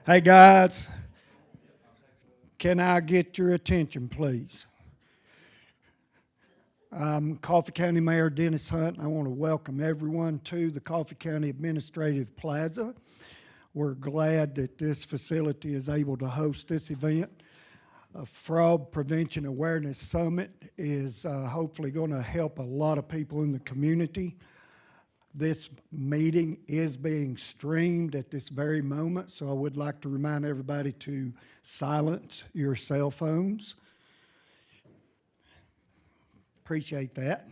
Hey guys, can I get your attention, please? I'm Coffee County Mayor Dennis Hunt, and I want to welcome everyone to the Coffee County Administrative Plaza. We're glad that this facility is able to host this event. A Fraud Prevention Awareness Summit is hopefully going to help a lot of people in the community. This meeting is being streamed at this very moment, so I would like to remind everybody to silence your cell phones. Appreciate that.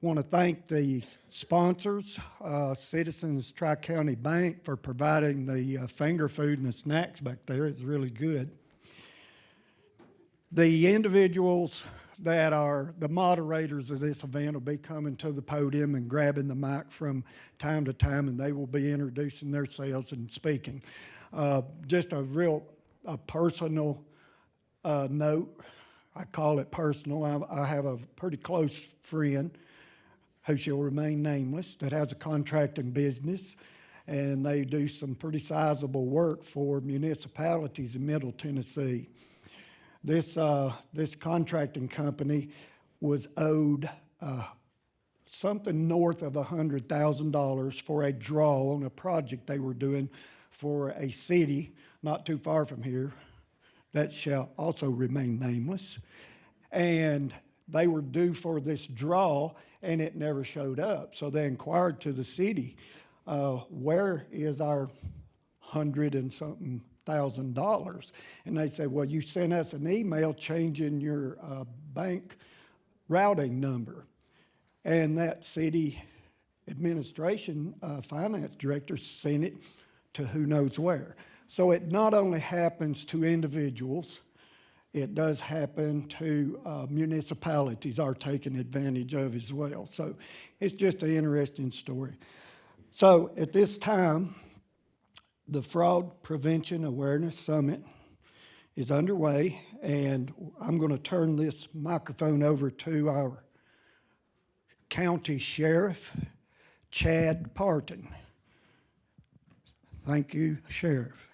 Want to thank the sponsors, Citizens Tri-County Bank, for providing the finger food and the snacks back there. It's really good. The individuals that are the moderators of this event will be coming to the podium and grabbing the mic from time to time, and they will be introducing themselves and speaking. Just a personal note. I call it personal. I have a pretty close friend who shall remain nameless that has a contracting business, and they do some pretty sizable work for municipalities in Middle Tennessee. This contracting company was owed something north of $100,000 for a draw on a project they were doing for a city not too far from here that shall also remain nameless. And they were due for this draw, and it never showed up. So they inquired to the city, where is our $100,000-something? And they said, well, you sent us an email changing your bank routing number. And that city administration finance director sent it to who knows where. So it not only happens to individuals, it does happen to municipalities are taken advantage of as well. So it's just an interesting story. So at this time, the Fraud Prevention Awareness Summit is underway, and I'm going to turn this microphone over to our County Sheriff, Chad Parton. Thank you, Sheriff.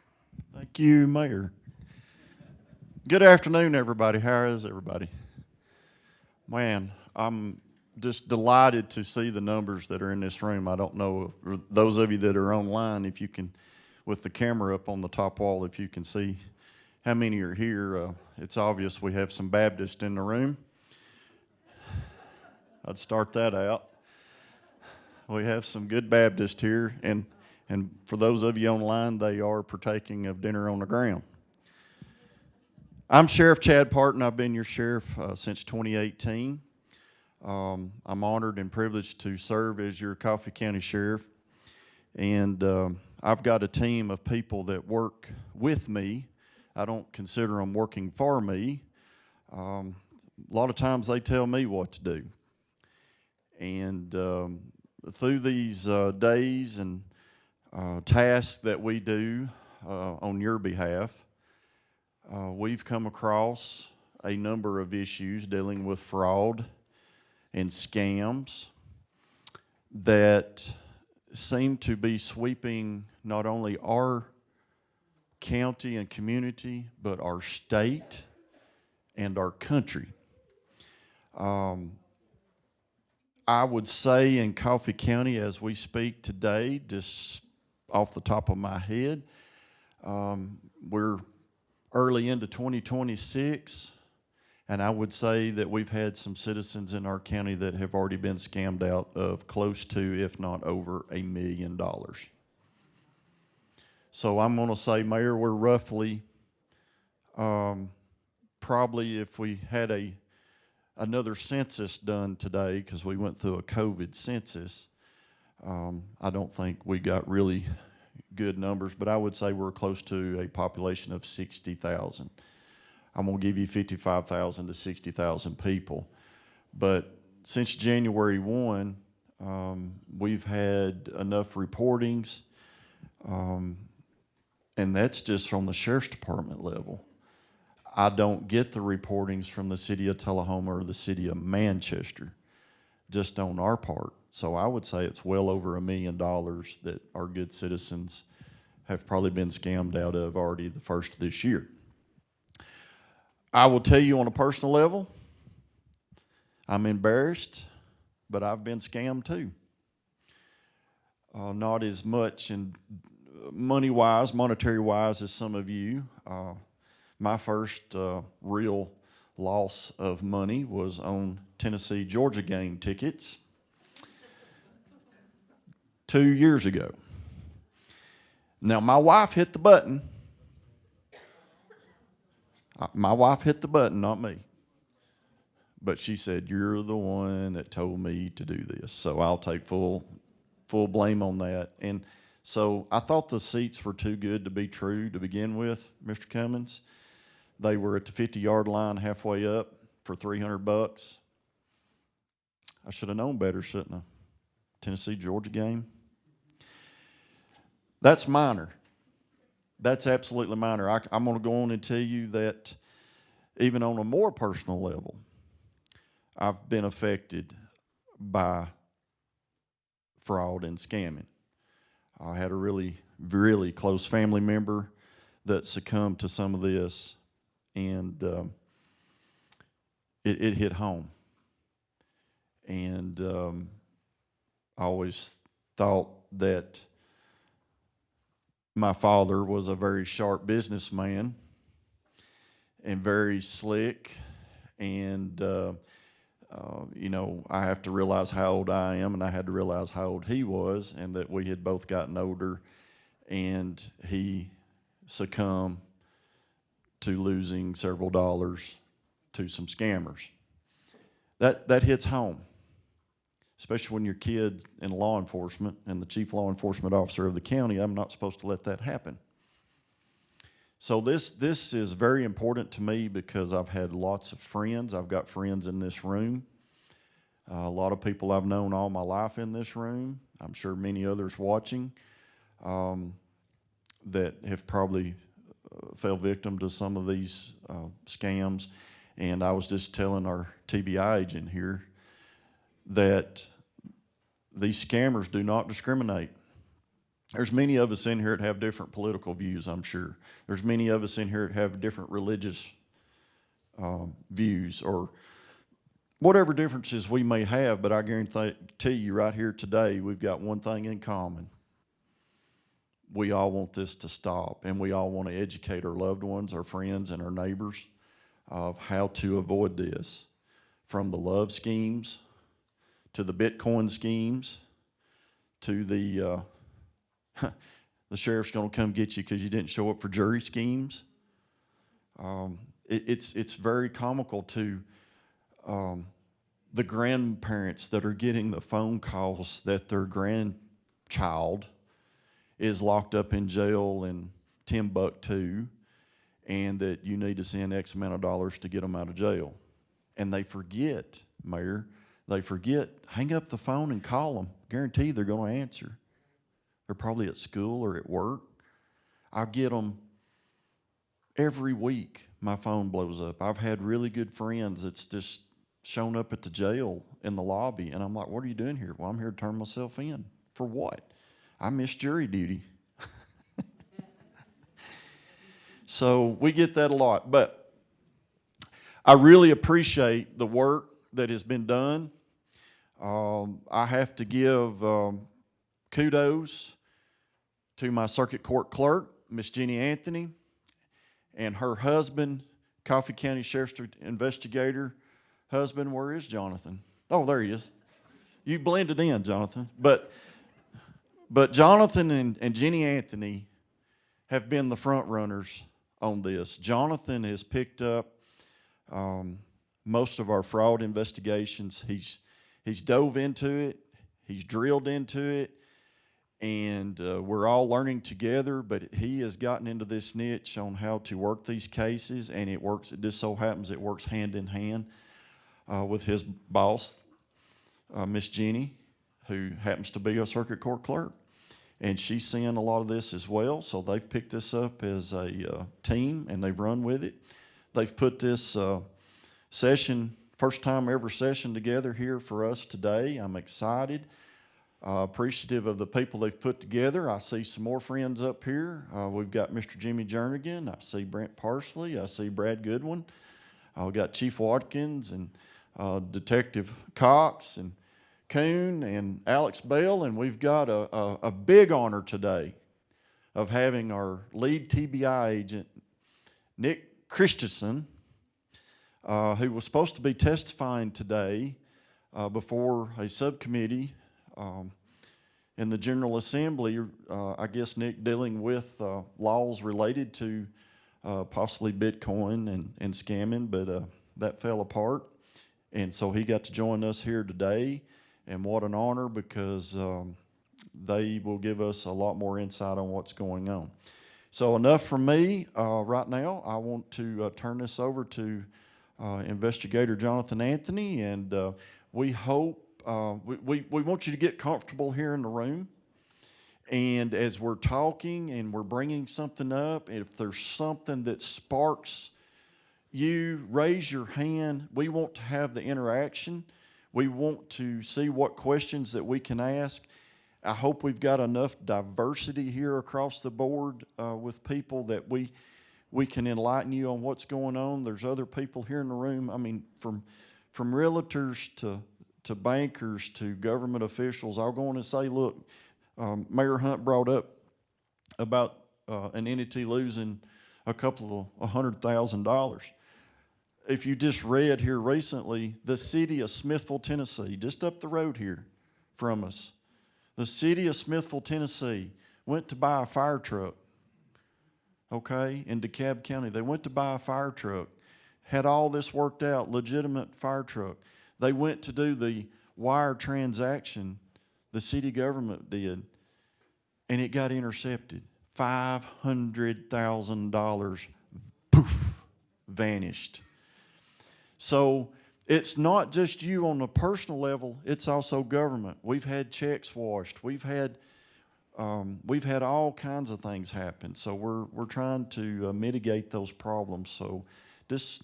Thank you, Mayor. Good afternoon, everybody. How is everybody? Man, I'm just delighted to see the numbers that are in this room. I don't know, if, those of you that are online, if you can, with the camera up on the top wall, if you can see how many are here. It's obvious we have some Baptists in the room. I'd start that out. We have some good Baptists here, and for those of you online, they are partaking of dinner on the ground. I'm Sheriff Chad Parton. I've been your sheriff since 2018. I'm honored and privileged to serve as your Coffee County Sheriff. And I've got a team of people that work with me. I don't consider them working for me. A lot of times they tell me what to do. And through these days and tasks that we do on your behalf, we've come across a number of issues dealing with fraud and scams that seem to be sweeping not only our county and community, but our state and our country. I would say in Coffee County as we speak today, just off the top of my head, we're early into 2026, and I would say that we've had some citizens in our county that have already been scammed out of close to, if not over, $1 million. So I'm going to say, Mayor, we're roughly, probably if we had another census done today, because we went through a COVID census, I don't think we got really good numbers, but I would say we're close to a population of 60,000. I'm going to give you 55,000 to 60,000 people. But since January 1, we've had enough reportings, and that's just from the Sheriff's Department level. I don't get the reportings from the city of Tullahoma or the city of Manchester, just on our part. So I would say it's well over $1 million that our good citizens have probably been scammed out of already the first of this year. I will tell you on a personal level, I'm embarrassed, but I've been scammed too. Not as much in money-wise, monetary-wise as some of you. My first real loss of money was on Tennessee-Georgia game tickets 2 years ago. Now, my wife hit the button. My wife hit the button, not me. But she said, "You're the one that told me to do this." So I'll take full blame on that. And so I thought the seats were too good to be true to begin with, Mr. Cummins. They were at the 50-yard line halfway up for $300. I should have known better, shouldn't I? Tennessee-Georgia game. That's minor. That's absolutely minor. I'm going to go on and tell you that even on a more personal level, I've been affected by fraud and scamming. I had a really, really close family member that succumbed to some of this, and it hit home. And I always thought that my father was a very sharp businessman and very slick, and you know, I have to realize how old I am, and I had to realize how old he was, and that we had both gotten older, and he succumbed to losing several dollars to some scammers. That hits home, especially when your kid's in law enforcement and the chief law enforcement officer of the county. I'm not supposed to let that happen. So this is very important to me because I've had lots of friends. I've got friends in this room. A lot of people I've known all my life in this room. I'm sure many others watching that have probably fell victim to some of these scams. And I was just telling our TBI agent here that these scammers do not discriminate. There's many of us in here that have different political views, I'm sure. There's many of us in here that have different religious views or whatever differences we may have, but I guarantee you right here today, we've got one thing in common. We all want this to stop, and we all want to educate our loved ones, our friends, and our neighbors of how to avoid this, from the love schemes to the Bitcoin schemes to the sheriff's going to come get you because you didn't show up for jury schemes. It's very comical to the grandparents that are getting the phone calls that their grandchild is locked up in jail in Timbuktu and that you need to send X amount of dollars to get them out of jail. And they forget, Mayor, hang up the phone and call them. Guarantee they're going to answer. They're probably at school or at work. I get them every week. My phone blows up. I've had really good friends that's just shown up at the jail in the lobby, and I'm like, "What are you doing here?" "Well, I'm here to turn myself in." "For what?" "I missed jury duty." So we get that a lot, but I really appreciate the work that has been done. I have to give kudos to my circuit court clerk, Miss Jenny Anthony, and her husband, Coffee County Sheriff's investigator husband. Where is Jonathan? Oh, there he is. You blended in, Jonathan. But Jonathan and Jenny Anthony have been the front runners on this. Jonathan has picked up most of our fraud investigations. He's dove into it. He's drilled into it. And we're all learning together, but he has gotten into this niche on how to work these cases, and it works. It just so happens it works hand in hand with his boss, Miss Jenny, who happens to be a circuit court clerk. And she's seeing a lot of this as well, so they've picked this up as a team, and they've run with it. They've put this session, first time ever session together here for us today. I'm excited. Appreciative of the people they've put together. I see some more friends up here. We've got Mr. Jimmy Jernigan. I see Brent Parsley. I see Brad Goodwin. We've got Chief Watkins and Detective Cox and Coon and Alex Bell. And we've got a big honor today of having our lead TBI agent, Nick Christensen, who was supposed to be testifying today before a subcommittee in the General Assembly, I guess, Nick, dealing with laws related to possibly Bitcoin and scamming, but that fell apart. And so he got to join us here today, and what an honor, because they will give us a lot more insight on what's going on. So enough from me right now. I want to turn this over to Investigator Jonathan Anthony, and we hope we want you to get comfortable here in the room. And as we're talking and we're bringing something up, if there's something that sparks you, raise your hand. We want to have the interaction. We want to see what questions that we can ask. I hope we've got enough diversity here across the board with people that we can enlighten you on what's going on. There's other people here in the room. I mean, from realtors to bankers to government officials. I'll go on and say, look, Mayor Hunt brought up about an entity losing a couple of $100,000. If you just read here recently, the city of Smithville, Tennessee, just up the road here from us, the city of Smithville, Tennessee, went to buy a fire truck, okay, in DeKalb County. They went to buy a fire truck, had all this worked out, legitimate fire truck. They went to do the wire transaction, the city government did, and it got intercepted. $500,000, poof, vanished. So it's not just you on a personal level, it's also government. We've had checks washed. We've had all kinds of things happen. So we're trying to mitigate those problems. So just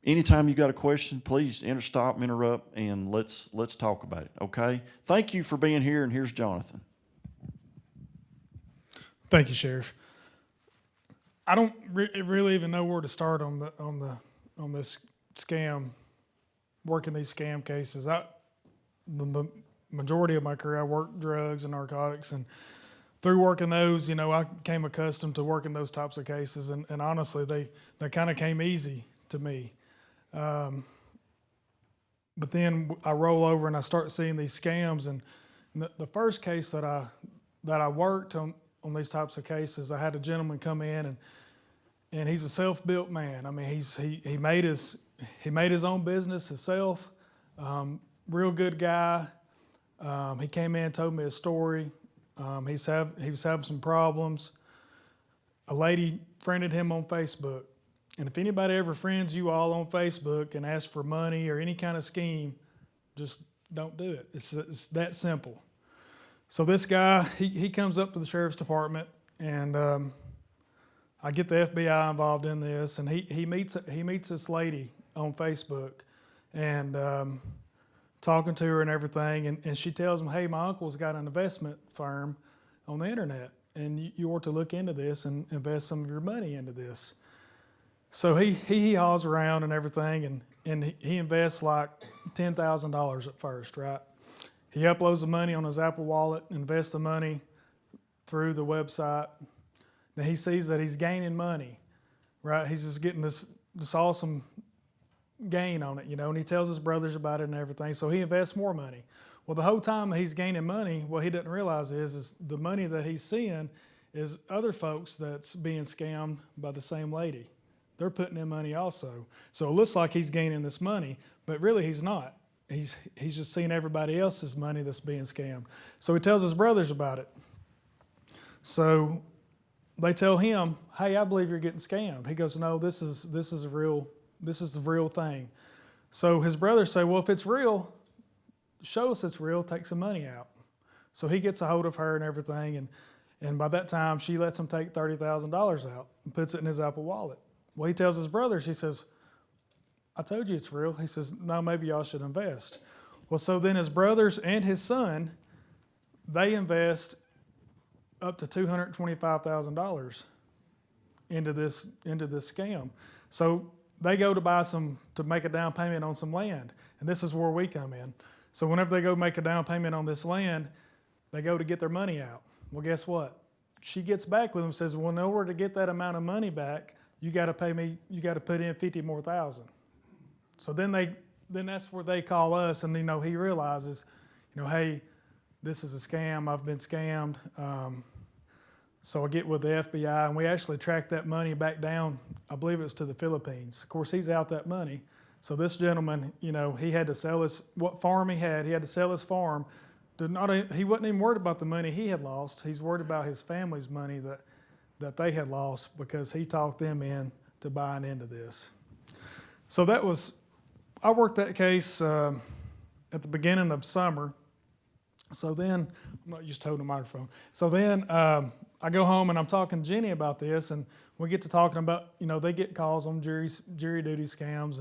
anytime you got a question, please stop, interrupt, and let's talk about it, okay? Thank you for being here, and here's Jonathan. Thank you, Sheriff. I don't really even know where to start on this scam, working these scam cases. The majority of my career, I worked drugs and narcotics, and through working those, I became accustomed to working those types of cases, and honestly, they kind of came easy to me. But then I roll over and I start seeing these scams, and the first case that I worked on these types of cases, I had a gentleman come in, and he's a self-built man. I mean, he made his own business himself. Real good guy. He came in and told me a story. He was having some problems. A lady friended him on Facebook. And if anybody ever friends you all on Facebook and asks for money or any kind of scheme, just don't do it. It's that simple. So this guy, he comes up to the sheriff's department, and I get the FBI involved in this, and he meets this lady on Facebook, and talking to her and everything, and she tells him, hey, my uncle's got an investment firm on the internet, and you ought to look into this and invest some of your money into this. So he haws around and everything, and he invests like $10,000 at first, right? He uploads the money on his Apple Wallet, invests the money through the website. Then he sees that he's gaining money, right? He's just getting this awesome gain on it, and he tells his brothers about it and everything. So he invests more money. Well, the whole time he's gaining money, what he doesn't realize is the money that he's seeing is other folks that's being scammed by the same lady. They're putting in money also. So it looks like he's gaining this money, but really he's not. He's just seeing everybody else's money that's being scammed. So he tells his brothers about it. So they tell him, hey, I believe you're getting scammed. He goes, no, this is the real thing. So his brothers say, well, if it's real, show us it's real, take some money out. So he gets a hold of her and everything, and by that time she lets him take $30,000 out and puts it in his Apple Wallet. Well, he tells his brothers, he says, I told you it's real. He says, no, maybe y'all should invest. Well, so then his brothers and his son, they invest up to $225,000 into this scam. So they go to make a down payment on some land, and this is where we come in. So whenever they go make a down payment on this land, they go to get their money out. Well, guess what? She gets back with them and says, well, in order to get that amount of money back, you got to pay me. You got to put in $50,000 more. So then that's where they call us, and he realizes, hey, this is a scam. I've been scammed. So I get with the FBI, and we actually track that money back down. I believe it was to the Philippines. Of course, he's out that money. So this gentleman, he had to sell what farm he had. He had to sell his farm. He wasn't even worried about the money he had lost. He's worried about his family's money that they had lost because he talked them in to buying into this. So I worked that case at the beginning of summer. So then, I'm not used to holding a microphone. So then I go home and I'm talking to Jenny about this, and we get to talking about, they get calls on jury duty scams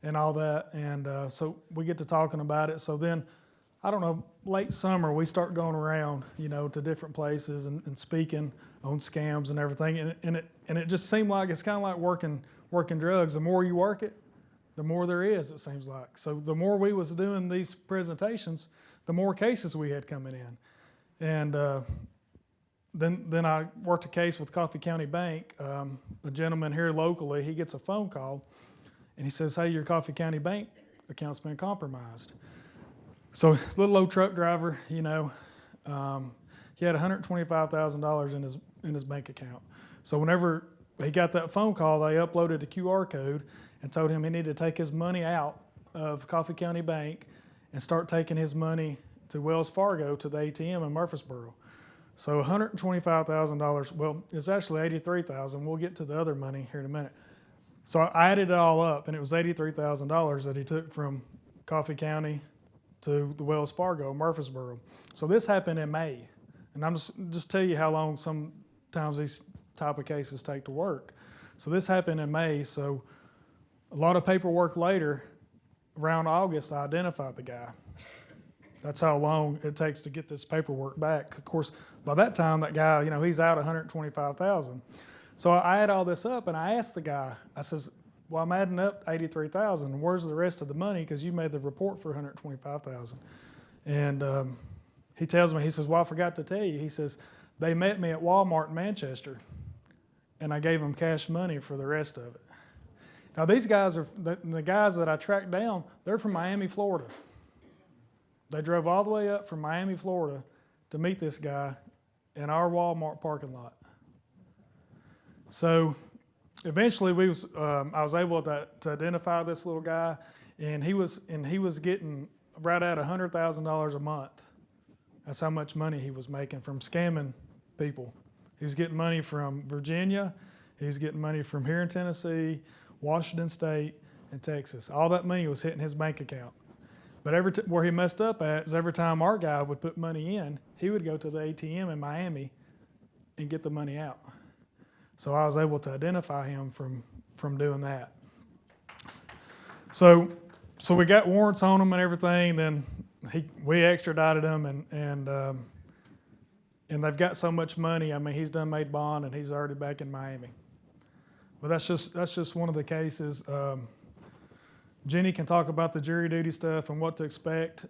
and all that. And so we get to talking about it. So then, I don't know, late summer, we start going around, to different places and speaking on scams and everything. And it just seemed like it's kind of like working drugs. The more you work it, the more there is, it seems like. So the more we was doing these presentations, the more cases we had coming in. And then I worked a case with Coffee County Bank. A gentleman here locally, he gets a phone call, and he says, hey, your Coffee County Bank account's been compromised. So this little old truck driver, he had $125,000 in his bank account. So whenever he got that phone call, they uploaded the QR code and told him he needed to take his money out of Coffee County Bank and start taking his money to Wells Fargo to the ATM in Murfreesboro. So $125,000, well, it's actually $83,000. We'll get to the other money here in a minute. So I added it all up, and it was $83,000 that he took from Coffee County to the Wells Fargo, Murfreesboro. So this happened in May. And I'm just tell you how long sometimes these type of cases take to work. So this happened in May. So a lot of paperwork later, around August, I identified the guy. That's how long it takes to get this paperwork back. Of course, by that time, that guy, he's out $125,000. So I add all this up, and I asked the guy, I says, well, I'm adding up $83,000. Where's the rest of the money? Because you made the report for $125,000. And he tells me, he says, well, I forgot to tell you. He says, they met me at Walmart in Manchester, and I gave them cash money for the rest of it. Now, these guys are, the guys that I tracked down, they're from Miami, Florida. They drove all the way up from Miami, Florida to meet this guy in our Walmart parking lot. So eventually I was able to identify this little guy, and he was getting right at $100,000 a month. That's how much money he was making from scamming people. He was getting money from Virginia. He was getting money from here in Tennessee, Washington State, and Texas. All that money was hitting his bank account. But where he messed up at is every time our guy would put money in, he would go to the ATM in Miami and get the money out. So I was able to identify him from doing that. So we got warrants on him and everything. Then we extradited him, and they've got so much money. I mean, he's done made bond, and he's already back in Miami. But that's just one of the cases. Jenny can talk about the jury duty stuff and what to expect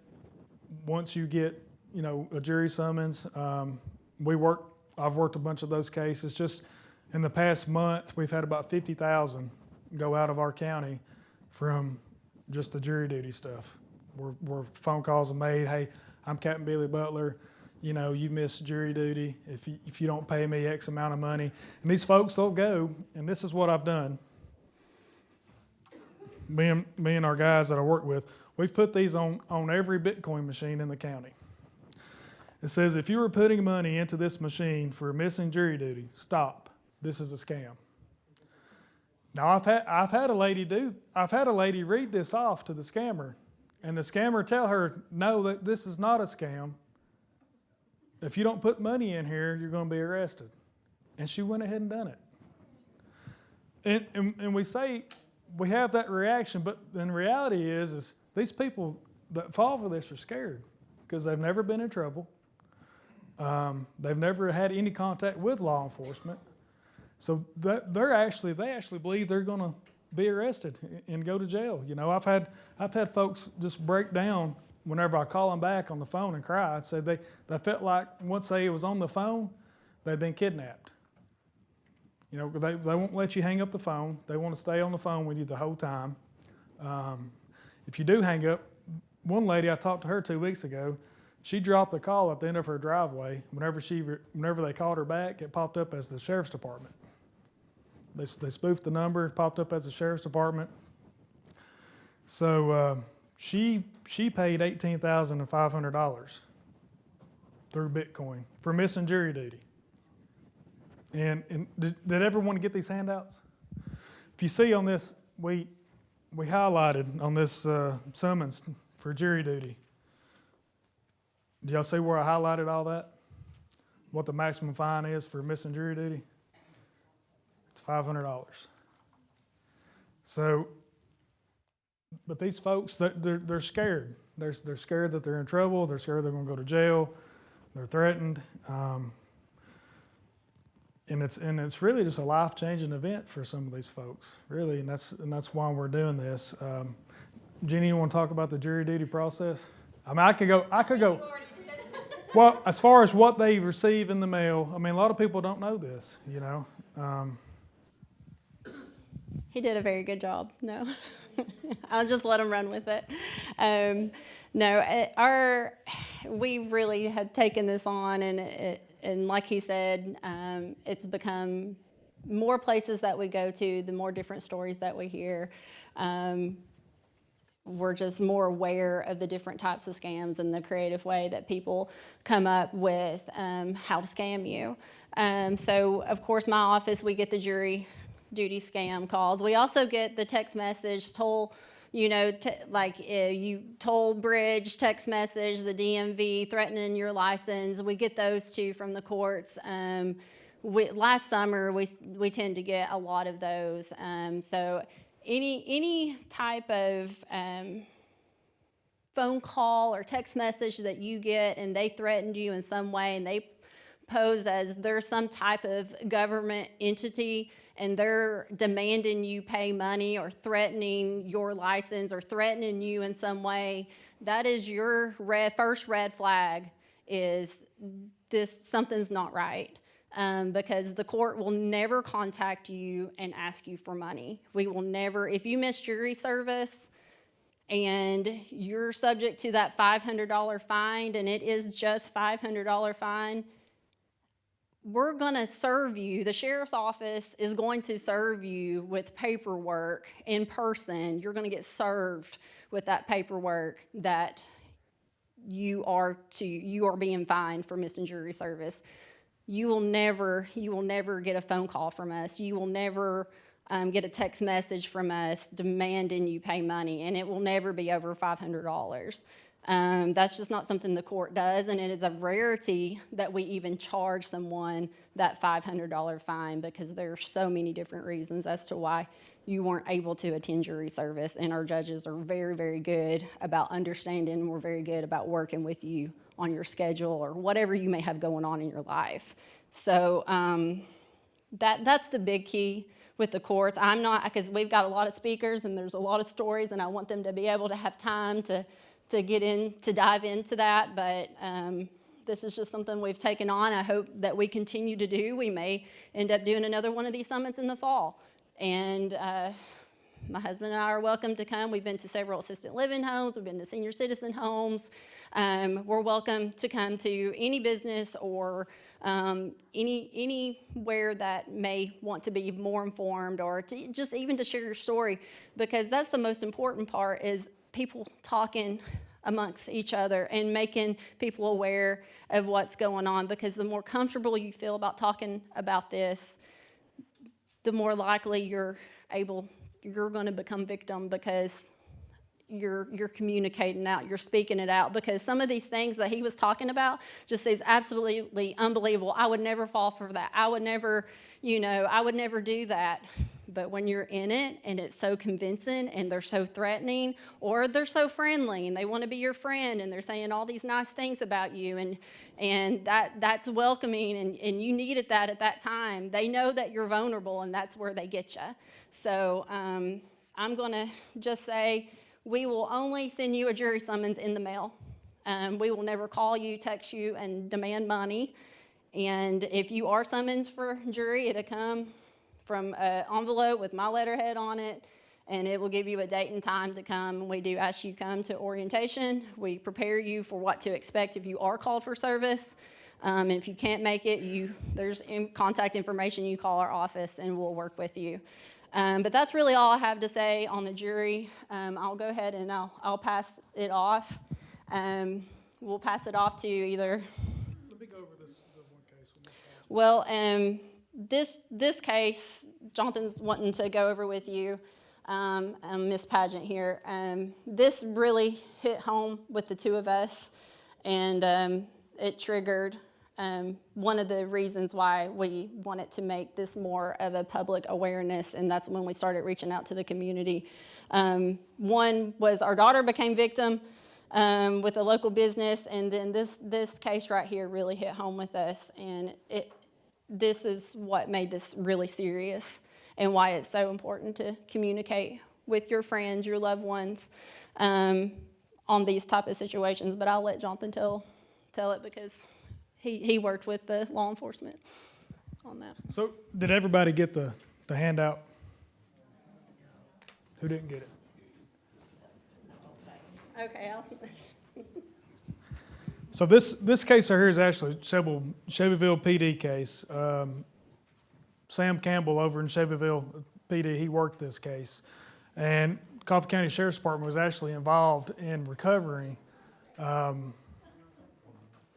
once you get, a jury summons. I've worked a bunch of those cases. Just in the past month, we've had about 50,000 go out of our county from just the jury duty stuff. Where phone calls are made. Hey, I'm Captain Billy Butler. You missed jury duty. If you don't pay me X amount of money, and these folks, they'll go. And this is what I've done. Me and our guys that I work with, we've put these on every Bitcoin machine in the county. It says, if you were putting money into this machine for missing jury duty, stop. This is a scam. Now I've had a lady read this off to the scammer, and the scammer tell her, no, that this is not a scam. If you don't put money in here, you're going to be arrested. And she went ahead and done it. And we say we have that reaction, but then the reality is these people, that fall for this are scared because they've never been in trouble. They've never had any contact with law enforcement. So they actually believe they're going to be arrested and go to jail. You know, I've had folks just break down whenever I call them back on the phone and cry and say they felt like once they was on the phone, they'd been kidnapped. You know, they won't let you hang up the phone. They want to stay on the phone with you the whole time. If you do hang up, one lady I talked to her 2 weeks ago, she dropped the call at the end of her driveway. Whenever they called her back, it popped up as the sheriff's department. They spoofed the number, it popped up as the sheriff's department. So she paid $18,500 through Bitcoin for missing jury duty. And did everyone get these handouts? If you see on this, we highlighted on this summons for jury duty. Do y'all see where I highlighted all that? What the maximum fine is for missing jury duty? It's $500. So, but these folks, they're scared. They're scared that they're in trouble. They're scared they're going to go to jail. They're threatened. And it's really just a life-changing event for some of these folks, really, and that's why we're doing this. Jenny, you want to talk about the jury duty process? I mean, I could go. You already did. Well, as far as what they receive in the mail, I mean, a lot of people don't know this, you know. He did a very good job. No, I was just let him run with it. We really had taken this on, and like he said, it's become more places that we go to, the more different stories that we hear. We're just more aware of the different types of scams and the creative way that people come up with how to scam you. So, of course, my office, we get the jury duty scam calls. We also get the text message, toll bridge text message, the DMV threatening your license. We get those too from the courts. Last summer, we tend to get a lot of those. So any type of phone call or text message that you get and they threatened you in some way and they pose as they're some type of government entity and they're demanding you pay money or threatening your license or threatening you in some way, that is your first red flag is something's not right. Because the court will never contact you and ask you for money. We will never, if you miss jury service and you're subject to that $500 fine, and it is just $500 fine, we're gonna serve you, the sheriff's office is going to serve you with paperwork in person. You're gonna get served with that paperwork that you are being fined for missing jury service. You will never get a phone call from us. You will never get a text message from us demanding you pay money, and it will never be over $500. That's just not something the court does, and it is a rarity that we even charge someone that $500 fine because there are so many different reasons as to why you weren't able to attend jury service, and our judges are very, very good about understanding. We're very good about working with you on your schedule or whatever you may have going on in your life. So that's the big key with the courts. I'm not, because we've got a lot of speakers and there's a lot of stories and I want them to be able to have time to dive into that, but this is just something we've taken on. I hope that we continue to do. We may end up doing another one of these summits in the fall. And my husband and I are welcome to come. We've been to several assisted living homes. We've been to senior citizen homes. We're welcome to come to any business or anywhere that may want to be more informed or to just even to share your story, because that's the most important part is people talking amongst each other and making people aware of what's going on, because the more comfortable you feel about talking about this, the more likely you're going to become victim, because you're communicating out, you're speaking it out, because some of these things that he was talking about just seems absolutely unbelievable. I would never fall for that. I would never do that. but when you're in it and it's so convincing and they're so threatening, or they're so friendly and they want to be your friend and they're saying all these nice things about you, and that's welcoming, and you needed that at that time. They know that you're vulnerable, and that's where they get you. So I'm going to just say we will only send you a jury summons in the mail. We will never call you, text you, and demand money. And if you are summoned for jury, it'll come from an envelope with my letterhead on it, and it will give you a date and time to come. We do ask you to come to orientation. We prepare you for what to expect if you are called for service. And if you can't make it, there's contact information. You call our office, and we'll work with you. But that's really all I have to say on the jury. I'll go ahead and I'll pass it off. We'll pass it off to either. Let me go over the one case. Well, this case, Jonathan's wanting to go over with you, Miss Pageant here. This really hit home with the two of us, and it triggered one of the reasons why we wanted to make this more of a public awareness, and that's when we started reaching out to the community. One was our daughter became victim with a local business, and then this case right here really hit home with us, and this is what made this really serious and why it's so important to communicate with your friends, your loved ones, on these type of situations. But I'll let Jonathan tell it, because he worked with the law enforcement on that. So did everybody get the handout? Who didn't get it? Okay. So this case right here is actually Shelbyville PD case. Sam Campbell over in Shelbyville PD, he worked this case. And Coffee County Sheriff's Department was actually involved in recovering,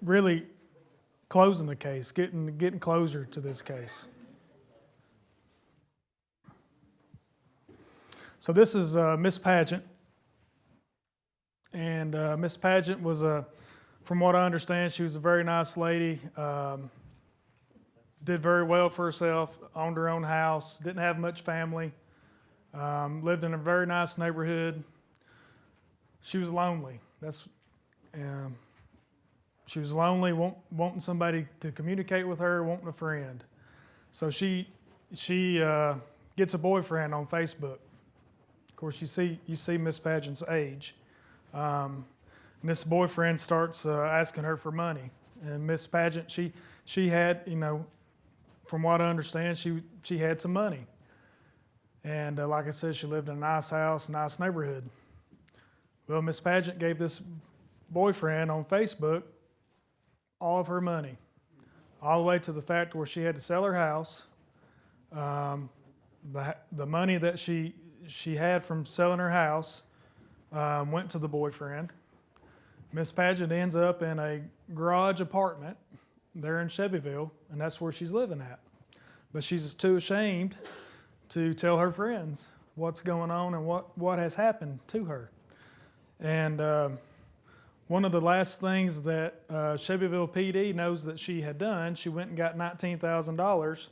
really closing the case, getting closure to this case. So this is Miss Pageant. And Miss Pageant was from what I understand, she was a very nice lady, did very well for herself, owned her own house, didn't have much family, lived in a very nice neighborhood. She was lonely. She was lonely, wanting somebody to communicate with her, wanting a friend. So she gets a boyfriend on Facebook. Of course, you see Miss Pageant's age. And this boyfriend starts asking her for money. And Miss Pageant, she had, from what I understand, she had some money. And like I said, she lived in a nice house, nice neighborhood. Well, Miss Pageant gave this boyfriend on Facebook all of her money, all the way to the fact where she had to sell her house. The money that she had from selling her house went to the boyfriend. Miss Pageant ends up in a garage apartment there in Shelbyville, and that's where she's living at. But she's too ashamed to tell her friends what's going on and what has happened to her. And one of the last things that Shelbyville PD knows that she had done, she went and got $19,000,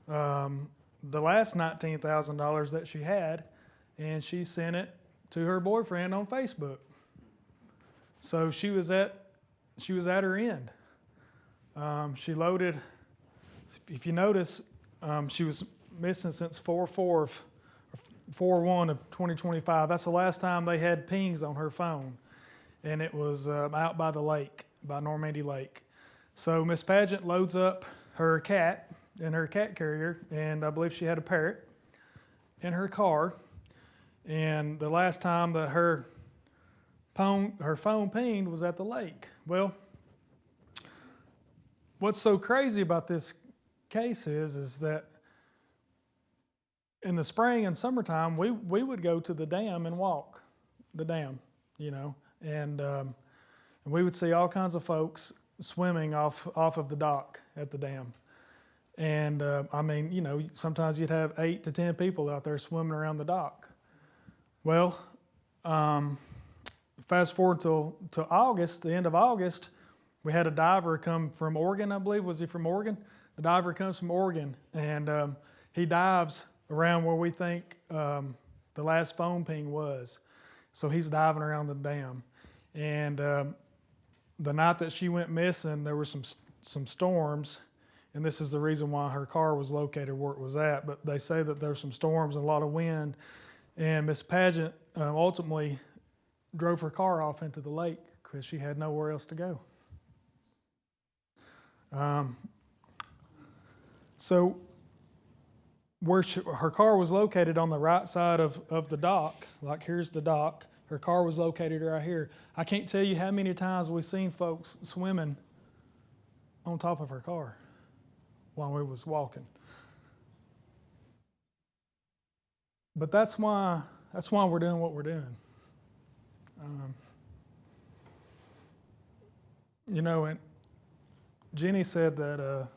the last $19,000 that she had, and she sent it to her boyfriend on Facebook. So she was at her end. She loaded, if you notice, she was missing since 4/1 of 2025. That's the last time they had pings on her phone. And it was out by the lake, by Normandy Lake. So Miss Pageant loads up her cat in her cat carrier, and I believe she had a parrot in her car. And the last time that her phone pinged was at the lake. Well, what's so crazy about this case is that in the spring and summertime, we would go to the dam and walk the dam, and we would see all kinds of folks swimming off of the dock at the dam. And sometimes you'd have 8 to 10 people out there swimming around the dock. Well, fast forward to August, the end of August, we had a diver come from Oregon, I believe. Was he from Oregon? The diver comes from Oregon, and he dives around where we think the last phone ping was. So he's diving around the dam. And the night that she went missing, there were some storms, and this is the reason why her car was located where it was at. But they say that there's some storms and a lot of wind, and Miss Pageant ultimately drove her car off into the lake because she had nowhere else to go. So where her car was located on the right side of the dock, like here's the dock, her car was located right here. I can't tell you how many times we've seen folks swimming on top of her car while we was walking. But that's why we're doing what we're doing. You know, and Jenny said that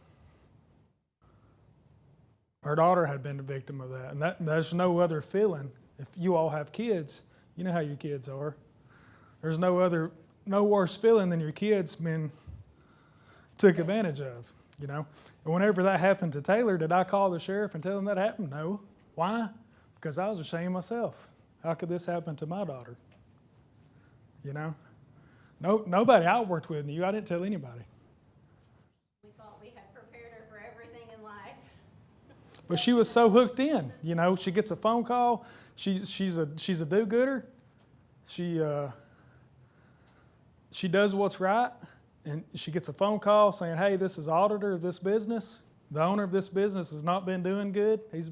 her daughter had been a victim of that, and there's no other feeling. If you all have kids, you know how your kids are. There's no worse feeling than your kids being took advantage of, you know. And whenever that happened to Taylor, did I call the sheriff and tell him that happened? No. Why? Because I was ashamed myself. How could this happen to my daughter? You know? Nobody I worked with knew. I didn't tell anybody. We thought we had prepared her for everything in life. But she was so hooked in, you know. She gets a phone call. She's a do-gooder. She does what's right, and she gets a phone call saying, "Hey, this is auditor of this business. The owner of this business has not been doing good. He's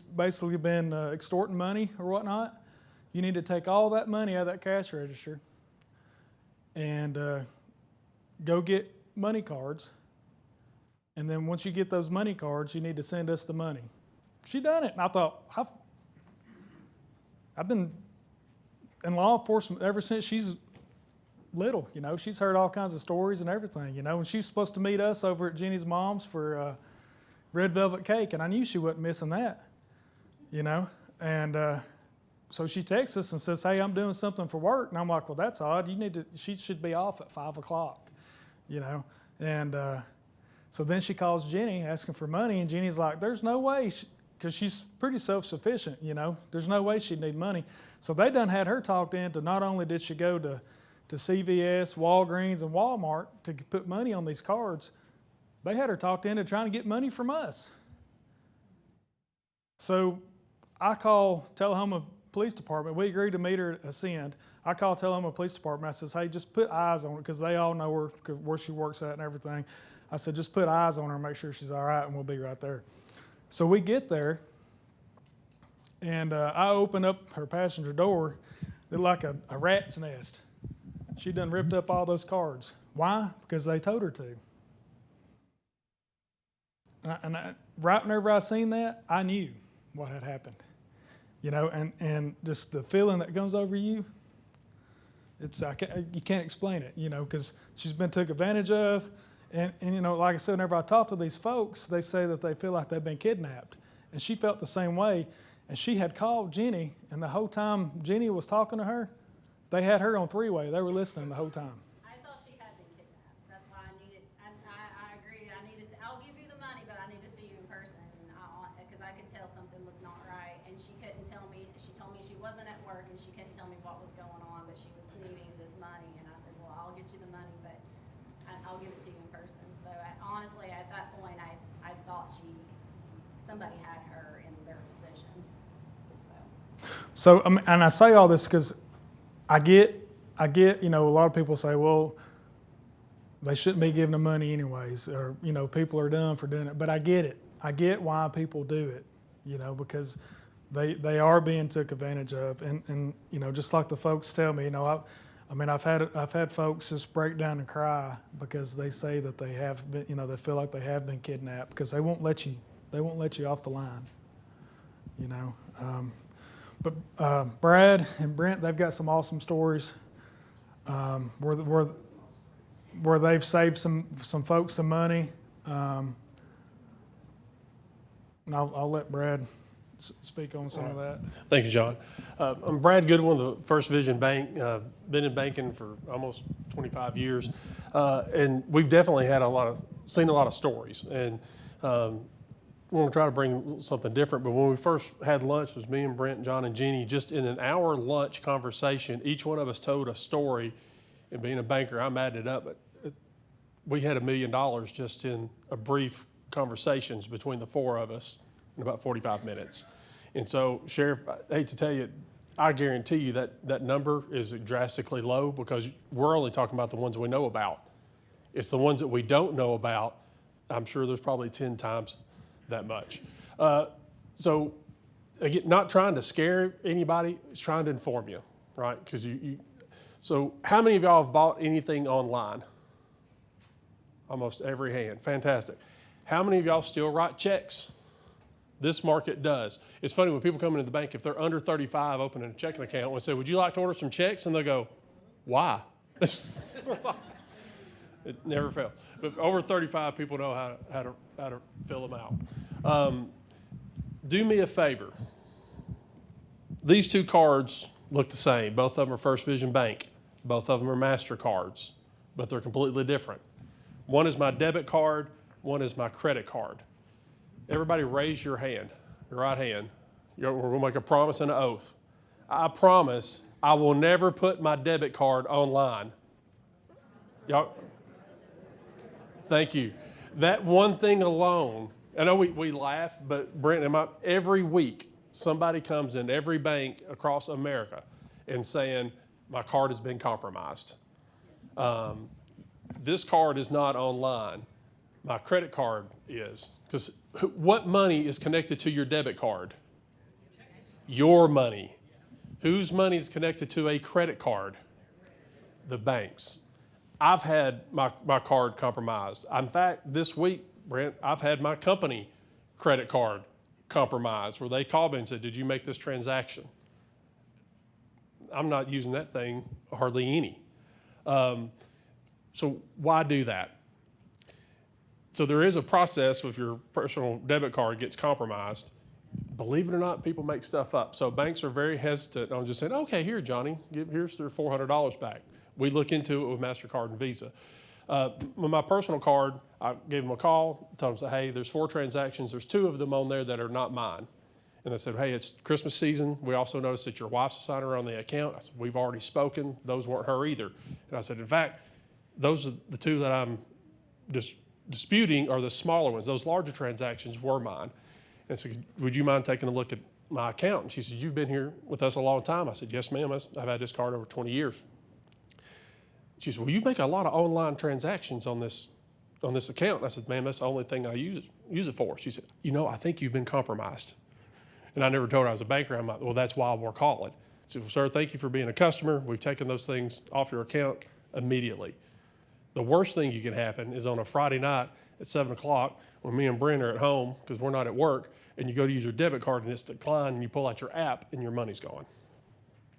basically been extorting money or whatnot. You need to take all that money out of that cash register and go get money cards. And then once you get those money cards, you need to send us the money." She done it, and I thought, I've been in law enforcement ever since she's little. You know, she's heard all kinds of stories and everything. You know, and she was supposed to meet us over at Jenny's mom's for red velvet cake, and I knew she wasn't missing that. You know, and so she texts us and says, "Hey, I'm doing something for work," and I'm like, "Well, that's odd. She should be off at 5 o'clock." You know, and so then she calls Jenny asking for money, and Jenny's like, "There's no way," because she's pretty self-sufficient, you know. There's no way she'd need money. So they done had her talked into, not only did she go to CVS, Walgreens, and Walmart to put money on these cards, they had her talked into trying to get money from us. So I call Tullahoma Police Department. We agreed to meet her at Ascend. I call Tullahoma Police Department. I says, "Hey, just put eyes on her," because they all know her, where she works at and everything. I said, "Just put eyes on her and make sure she's all right, and we'll be right there." So we get there, and I open up her passenger door. It's like a rat's nest. She done ripped up all those cards. Why? Because they told her to. Right whenever I seen that, I knew what had happened. You know, and just the feeling that comes over you, you can't explain it, you know, because she's been took advantage of. And you know, like I said, whenever I talk to these folks, they say that they feel like they've been kidnapped. And she felt the same way. And she had called Jenny, and the whole time Jenny was talking to her, they had her on three-way. They were listening the whole time. I thought she had been kidnapped. That's why I agree. I'll give you the money, but I need to see you in person. Because I could tell something was not right. And she couldn't tell me. She told me she wasn't at work, and she couldn't tell me what was going on, but she was needing this money. And I said, "Well, I'll get you the money, but I'll give it to you in person." So honestly, at that point, I thought somebody had her in their position. So and I say all this because I get, you know, a lot of people say, well, they shouldn't be giving them money anyways, or, you know, people are dumb for doing it. But I get it. I get why people do it, you know, because they are being took advantage of. And you know, just like the folks tell me, you know, I've had folks just break down and cry because they say that they have been, you know, they feel like they have been kidnapped because they won't let you off the line, you know. But Brad and Brent, they've got some awesome stories where they've saved some folks some money. And I'll let Brad speak on some of that. Thank you, John. I'm Brad Goodwin, the First Vision Bank. Been in banking for almost 25 years, and we've definitely had seen a lot of stories. And want to try to bring something different, but when we first had lunch, it was me and Brent, John, and Jeannie, just in an hour lunch conversation, each one of us told a story, and being a banker, I'm adding it up, but we had $1 million just in a brief conversations between the four of us in about 45 minutes. And so, Sheriff, I hate to tell you, I guarantee you that number is drastically low because we're only talking about the ones we know about. It's the ones that we don't know about. I'm sure there's probably 10 times that much. So, again, not trying to scare anybody, it's trying to inform you, right? Because so how many of y'all have bought anything online? Almost every hand. Fantastic. How many of y'all still write checks? This market does. It's funny when people come into the bank, if they're under 35 opening a checking account, we say, would you like to order some checks? And they'll go, why? It never fails. But over 35, people know how to fill them out. Do me a favor. These two cards look the same. Both of them are First Vision Bank. Both of them are MasterCards, but they're completely different. One is my debit card, one is my credit card. Everybody raise your hand, your right hand. We're gonna make a promise and an oath. I promise I will never put my debit card online. Y'all, thank you. That one thing alone, I know we laugh, but Brent, every week somebody comes in every bank across America and saying, my card has been compromised. This card is not online. My credit card is. Because what money is connected to your debit card? Your money. Whose money is connected to a credit card? The bank's. I've had my card compromised. In fact, this week, Brent, I've had my company credit card compromised where they called me and said, did you make this transaction? I'm not using that thing hardly any. So why do that? So there is a process if your personal debit card gets compromised. Believe it or not, people make stuff up. So banks are very hesitant on just saying, okay, here, Johnny, here's their $400 back. We look into it with MasterCard and Visa. With my personal card, I gave them a call, told them, hey, there's 4 transactions. There's 2 of them on there that are not mine. And they said, hey, it's Christmas season. We also noticed that your wife's a signer on the account. I said, we've already spoken. Those weren't her either. And I said, in fact, those are the 2 that I'm just disputing are the smaller ones. Those larger transactions were mine. And I said, would you mind taking a look at my account? And she said, you've been here with us a long time. I said, yes, ma'am. I've had this card over 20 years. She said, well, you make a lot of online transactions on this account. And I said, ma'am, that's the only thing I use it for. She said, I think you've been compromised. And I never told her I was a banker. I'm like, well, that's why we're calling. She said, well, sir, thank you for being a customer. We've taken those things off your account immediately. The worst thing you can happen is on a Friday night at 7 o'clock when me and Brent are at home because we're not at work, and you go to use your debit card and it's declined, and you pull out your app and your money's gone.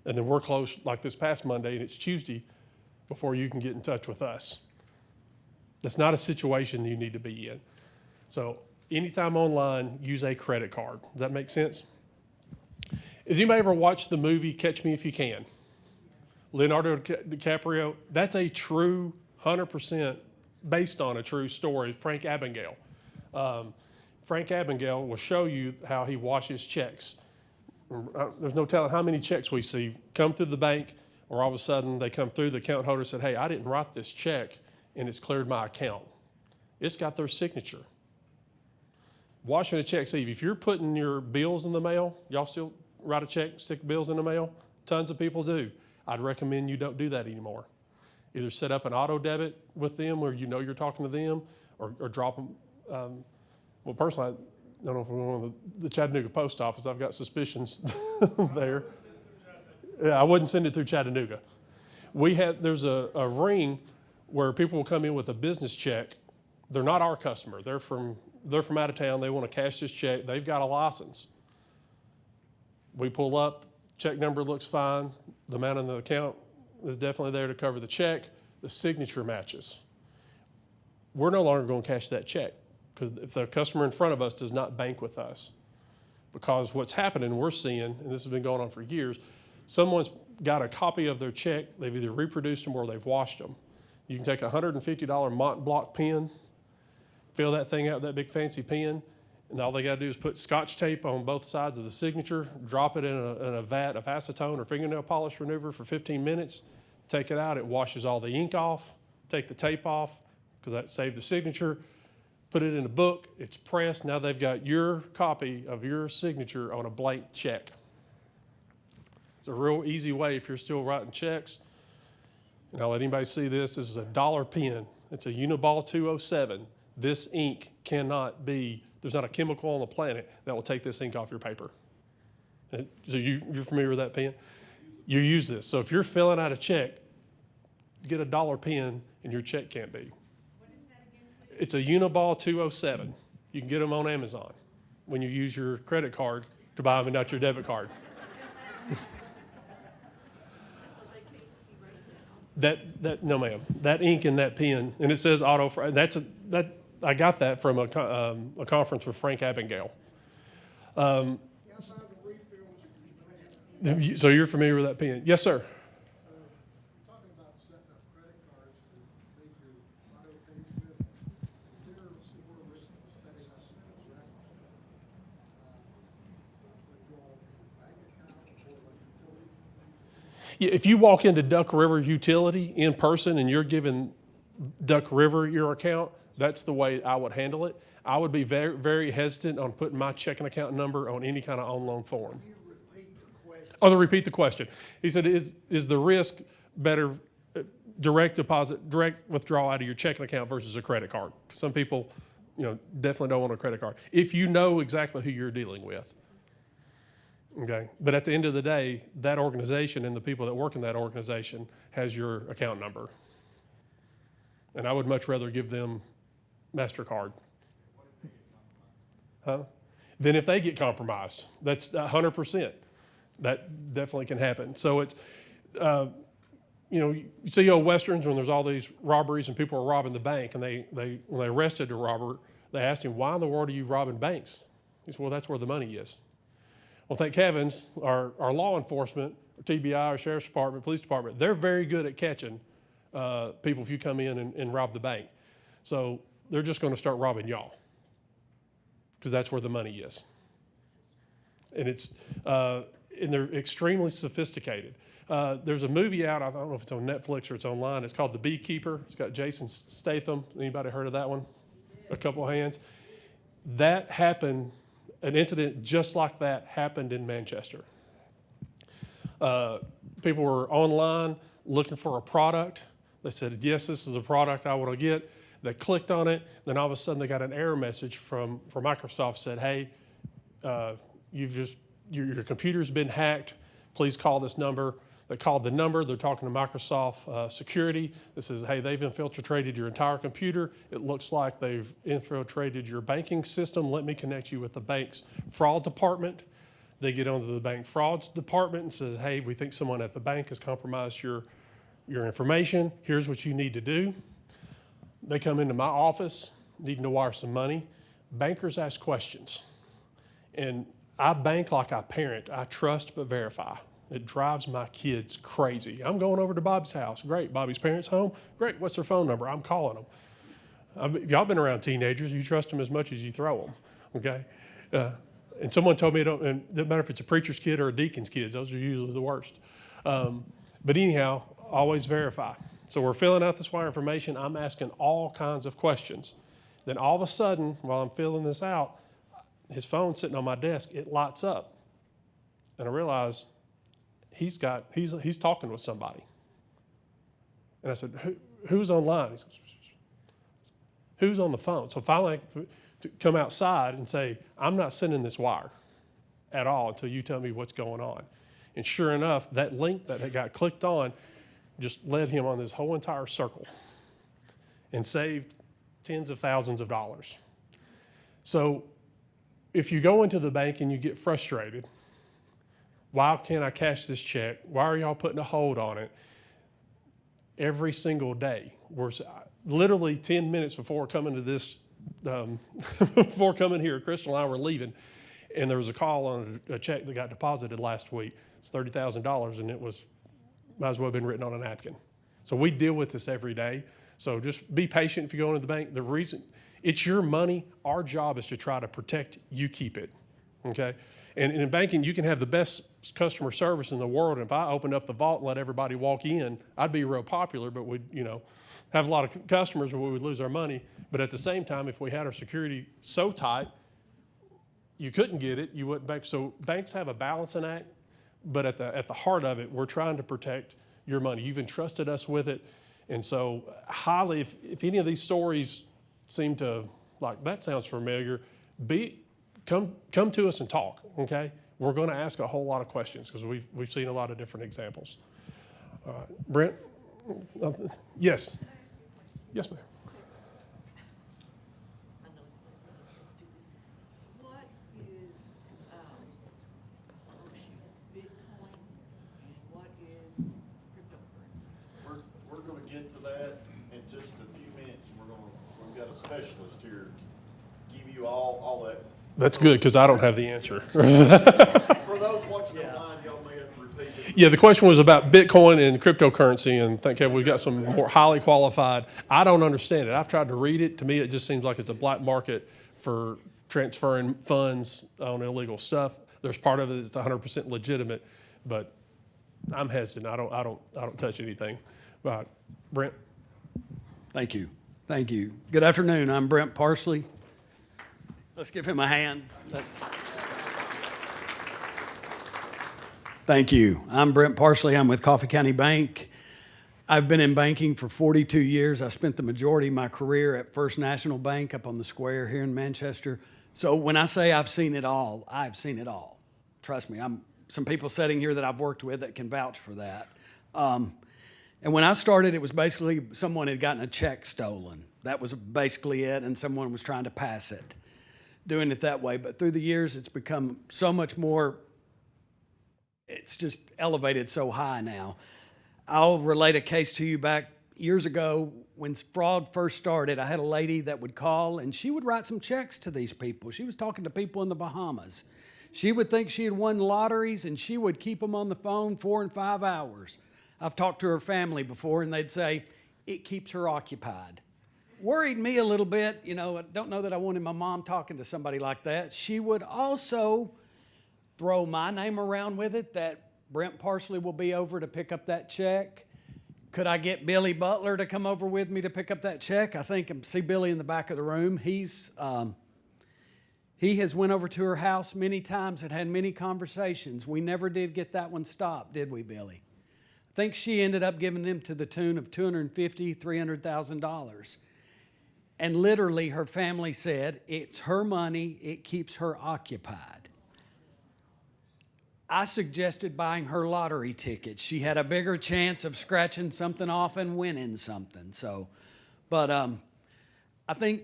And then we're closed like this past Monday and it's Tuesday before you can get in touch with us. That's not a situation you need to be in. So anytime online, use a credit card. Does that make sense? Has anybody ever watched the movie Catch Me If You Can? Leonardo DiCaprio, that's a true 100% based on a true story, Frank Abagnale. Frank Abagnale will show you how he washes checks. There's no telling how many checks we see come through the bank, or all of a sudden they come through, the account holder said, hey, I didn't write this check, and it's cleared my account. It's got their signature. Washing a check, see, if you're putting your bills in the mail, y'all still write a check, stick bills in the mail? Tons of people do. I'd recommend you don't do that anymore. Either set up an auto debit with them where you're talking to them, or drop them. Well, personally, I don't know if we're going to the Chattanooga post office. I've got suspicions there. Yeah, I wouldn't send it through Chattanooga. There's a ring where people will come in with a business check. They're not our customer. They're from out of town. They want to cash this check. They've got a license. We pull up, check number looks fine. The amount in the account is definitely there to cover the check. The signature matches. We're no longer going to cash that check because if the customer in front of us does not bank with us. Because what's happening, we're seeing, and this has been going on for years, someone's got a copy of their check. They've either reproduced them or they've washed them. You can take a $150 Mont Blanc pen, fill that thing out with that big fancy pen, And all they got to do is put Scotch tape on both sides of the signature, drop it in a vat of acetone or fingernail polish remover for 15 minutes, take it out, it washes all the ink off, take the tape off, because that saved the signature, put it in a book, it's pressed, now they've got your copy of your signature on a blank check. It's a real easy way if you're still writing checks. And I'll let anybody see this. This is a dollar pen. It's a Uniball 207. This ink cannot be, there's not a chemical on the planet that will take this ink off your paper. So you're familiar with that pen? You use this. So if you're filling out a check, get a dollar pen and your check can't be. It's a Uniball 207. You can get them on Amazon when you use your credit card to buy them and not your debit card. No ma'am. That ink in that pen, and it says auto. I got that from a conference with Frank Abagnale. So you're familiar with that pen? Yes, sir. Talking about setting up credit cards to make your auto payments with, is there more risk of setting up direct withdrawal from your bank account or like utility? Yeah, if you walk into Duck River Utility in person and you're giving Duck River your account, that's the way I would handle it. I would be very, very hesitant on putting my checking account number on any kind of on-loan form. Oh, to repeat the question. He said, is the risk better direct deposit, direct withdrawal out of your checking account versus a credit card? Some people, definitely don't want a credit card. If you know exactly who you're dealing with. Okay. But at the end of the day, that organization and the people that work in that organization has your account number. And I would much rather give them MasterCard. Huh? Than if they get compromised. That's 100%. That definitely can happen. So it's, you see old Westerns when there's all these robberies and people are robbing the bank, and when they arrested the robber, they asked him, why in the world are you robbing banks? He said, well, that's where the money is. Well, thank heavens, our law enforcement, TBI, or Sheriff's Department, Police Department, they're very good at catching people if you come in and rob the bank. So they're just going to start robbing y'all because that's where the money is. And and they're extremely sophisticated. There's a movie out, I don't know if it's on Netflix or it's online, it's called The Beekeeper. It's got Jason Statham. Anybody heard of that one? A couple of hands. That happened, an incident just like that happened in Manchester. People were online looking for a product. They said, yes, this is a product I want to get. They clicked on it. Then all of a sudden they got an error message from Microsoft said, hey, your computer's been hacked. Please call this number. They called the number. They're talking to Microsoft security. It says, hey, they've infiltrated your entire computer. It looks like they've infiltrated your banking system. Let me connect you with the bank's fraud department. They get onto the bank frauds department and says, hey, we think someone at the bank has compromised your information. Here's what you need to do. They come into my office needing to wire some money. Bankers ask questions. And I bank like I parent. I trust but verify. It drives my kids crazy. I'm going over to Bob's house. Great. Bobby's parents home? Great. What's their phone number? I'm calling them. Y'all been around teenagers. You trust them as much as you throw them. Okay? And someone told me, it doesn't matter if it's a preacher's kid or a deacon's kids. Those are usually the worst. But anyhow, always verify. So we're filling out this wire information. I'm asking all kinds of questions. Then all of a sudden, while I'm filling this out, his phone's sitting on my desk. It lights up. And I realize he's talking with somebody. And I said, who's online? He says, who's on the phone? So finally, to come outside and say, I'm not sending this wire at all until you tell me what's going on. And sure enough, that link that had got clicked on just led him on this whole entire circle and saved tens of thousands of dollars. So if you go into the bank and you get frustrated, why can't I cash this check? Why are y'all putting a hold on it? Every single day, we're literally 10 minutes before coming to this, before coming here, Crystal and I were leaving, and there was a call on a check that got deposited last week. It's $30,000, and it might as well have been written on a napkin. So we deal with this every day. So just be patient if you go into the bank. The reason, It's your money. Our job is to try to protect you keep it, okay? And in banking, you can have the best customer service in the world. And if I opened up the vault and let everybody walk in, I'd be real popular, but we'd, have a lot of customers where we would lose our money. But at the same time, if we had our security so tight, you couldn't get it, you wouldn't bank. So banks have a balancing act, but at the heart of it, we're trying to protect your money. You've entrusted us with it. And so highly, if any of these stories seem to, like, that sounds familiar, come to us and talk, okay? We're gonna ask a whole lot of questions because we've seen a lot of different examples. Brent? Yes. Yes, ma'am. What is Bitcoin and what is cryptocurrency? We're gonna get to that in just a few minutes, and we've got a specialist here to give you all that. That's good because I don't have the answer. For those watching online, y'all may have to repeat it. Yeah, the question was about Bitcoin and cryptocurrency, and thank you, we've got some more highly qualified. I don't understand it. I've tried to read it. To me, it just seems like it's a black market for transferring funds on illegal stuff. There's part of it that's 100% legitimate, but I'm hesitant. I don't touch anything. Brent? Thank you. Thank you. Good afternoon. I'm Brent Parsley. Let's give him a hand. Thank you. I'm Brent Parsley. I'm with Coffee County Bank. I've been in banking for 42 years. I spent the majority of my career at First National Bank up on the square here in Manchester. So when I say I've seen it all, I've seen it all. Trust me, some people sitting here that I've worked with that can vouch for that. And when I started, it was basically someone had gotten a check stolen. That was basically it, and someone was trying to pass it, doing it that way. But through the years, it's become so much more, it's just elevated so high now. I'll relate a case to you back years ago when fraud first started. I had a lady that would call, and she would write some checks to these people. She was talking to people in the Bahamas. She would think she had won lotteries, and she would keep them on the phone 4 and 5 hours. I've talked to her family before, and they'd say, it keeps her occupied. Worried me a little bit. I don't know that I wanted my mom talking to somebody like that. She would also throw my name around with it, that Brent Parsley will be over to pick up that check. Could I get Billy Butler to come over with me to pick up that check? I think I see Billy in the back of the room. He has went over to her house many times and had many conversations. We never did get that one stopped, did we, Billy? I think she ended up giving him to the tune of $250,000, $300,000. And literally her family said, it's her money, it keeps her occupied. I suggested buying her lottery tickets. She had a bigger chance of scratching something off and winning something. But I think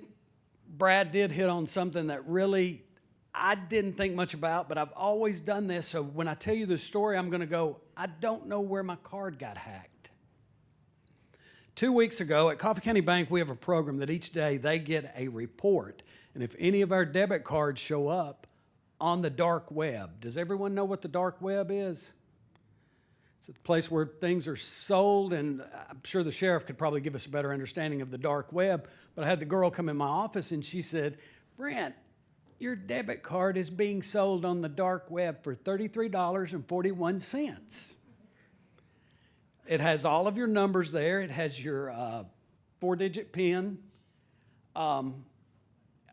Brad did hit on something that really I didn't think much about, but I've always done this. So when I tell you the story, I'm going to go, I don't know where my card got hacked. 2 weeks ago at Coffee County Bank, we have a program that each day they get a report. And if any of our debit cards show up on the dark web, does everyone know what the dark web is? It's a place where things are sold, and I'm sure the sheriff could probably give us a better understanding of the dark web. But I had the girl come in my office and she said, Brent, your debit card is being sold on the dark web for $33.41. It has all of your numbers there. It has your 4-digit PIN.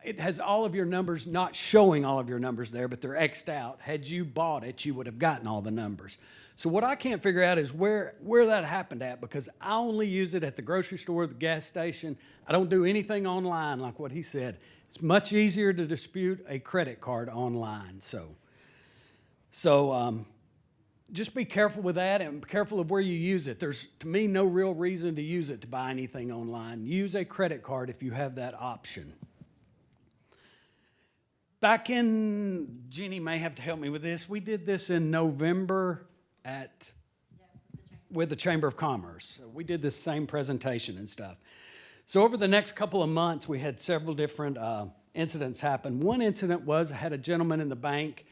It has all of your numbers, not showing all of your numbers there, but they're X'd out. Had you bought it, you would have gotten all the numbers. So what I can't figure out is where that happened at, because I only use it at the grocery store, the gas station. I don't do anything online like what he said. It's much easier to dispute a credit card online. So just be careful with that and be careful of where you use it. There's, to me, no real reason to use it to buy anything online. Use a credit card if you have that option. Back in, Jeannie may have to help me with this. We did this in November with the Chamber of Commerce. So we did this same presentation and stuff. So over the next couple of months, we had several different incidents happen. One incident was I had a gentleman in the bank.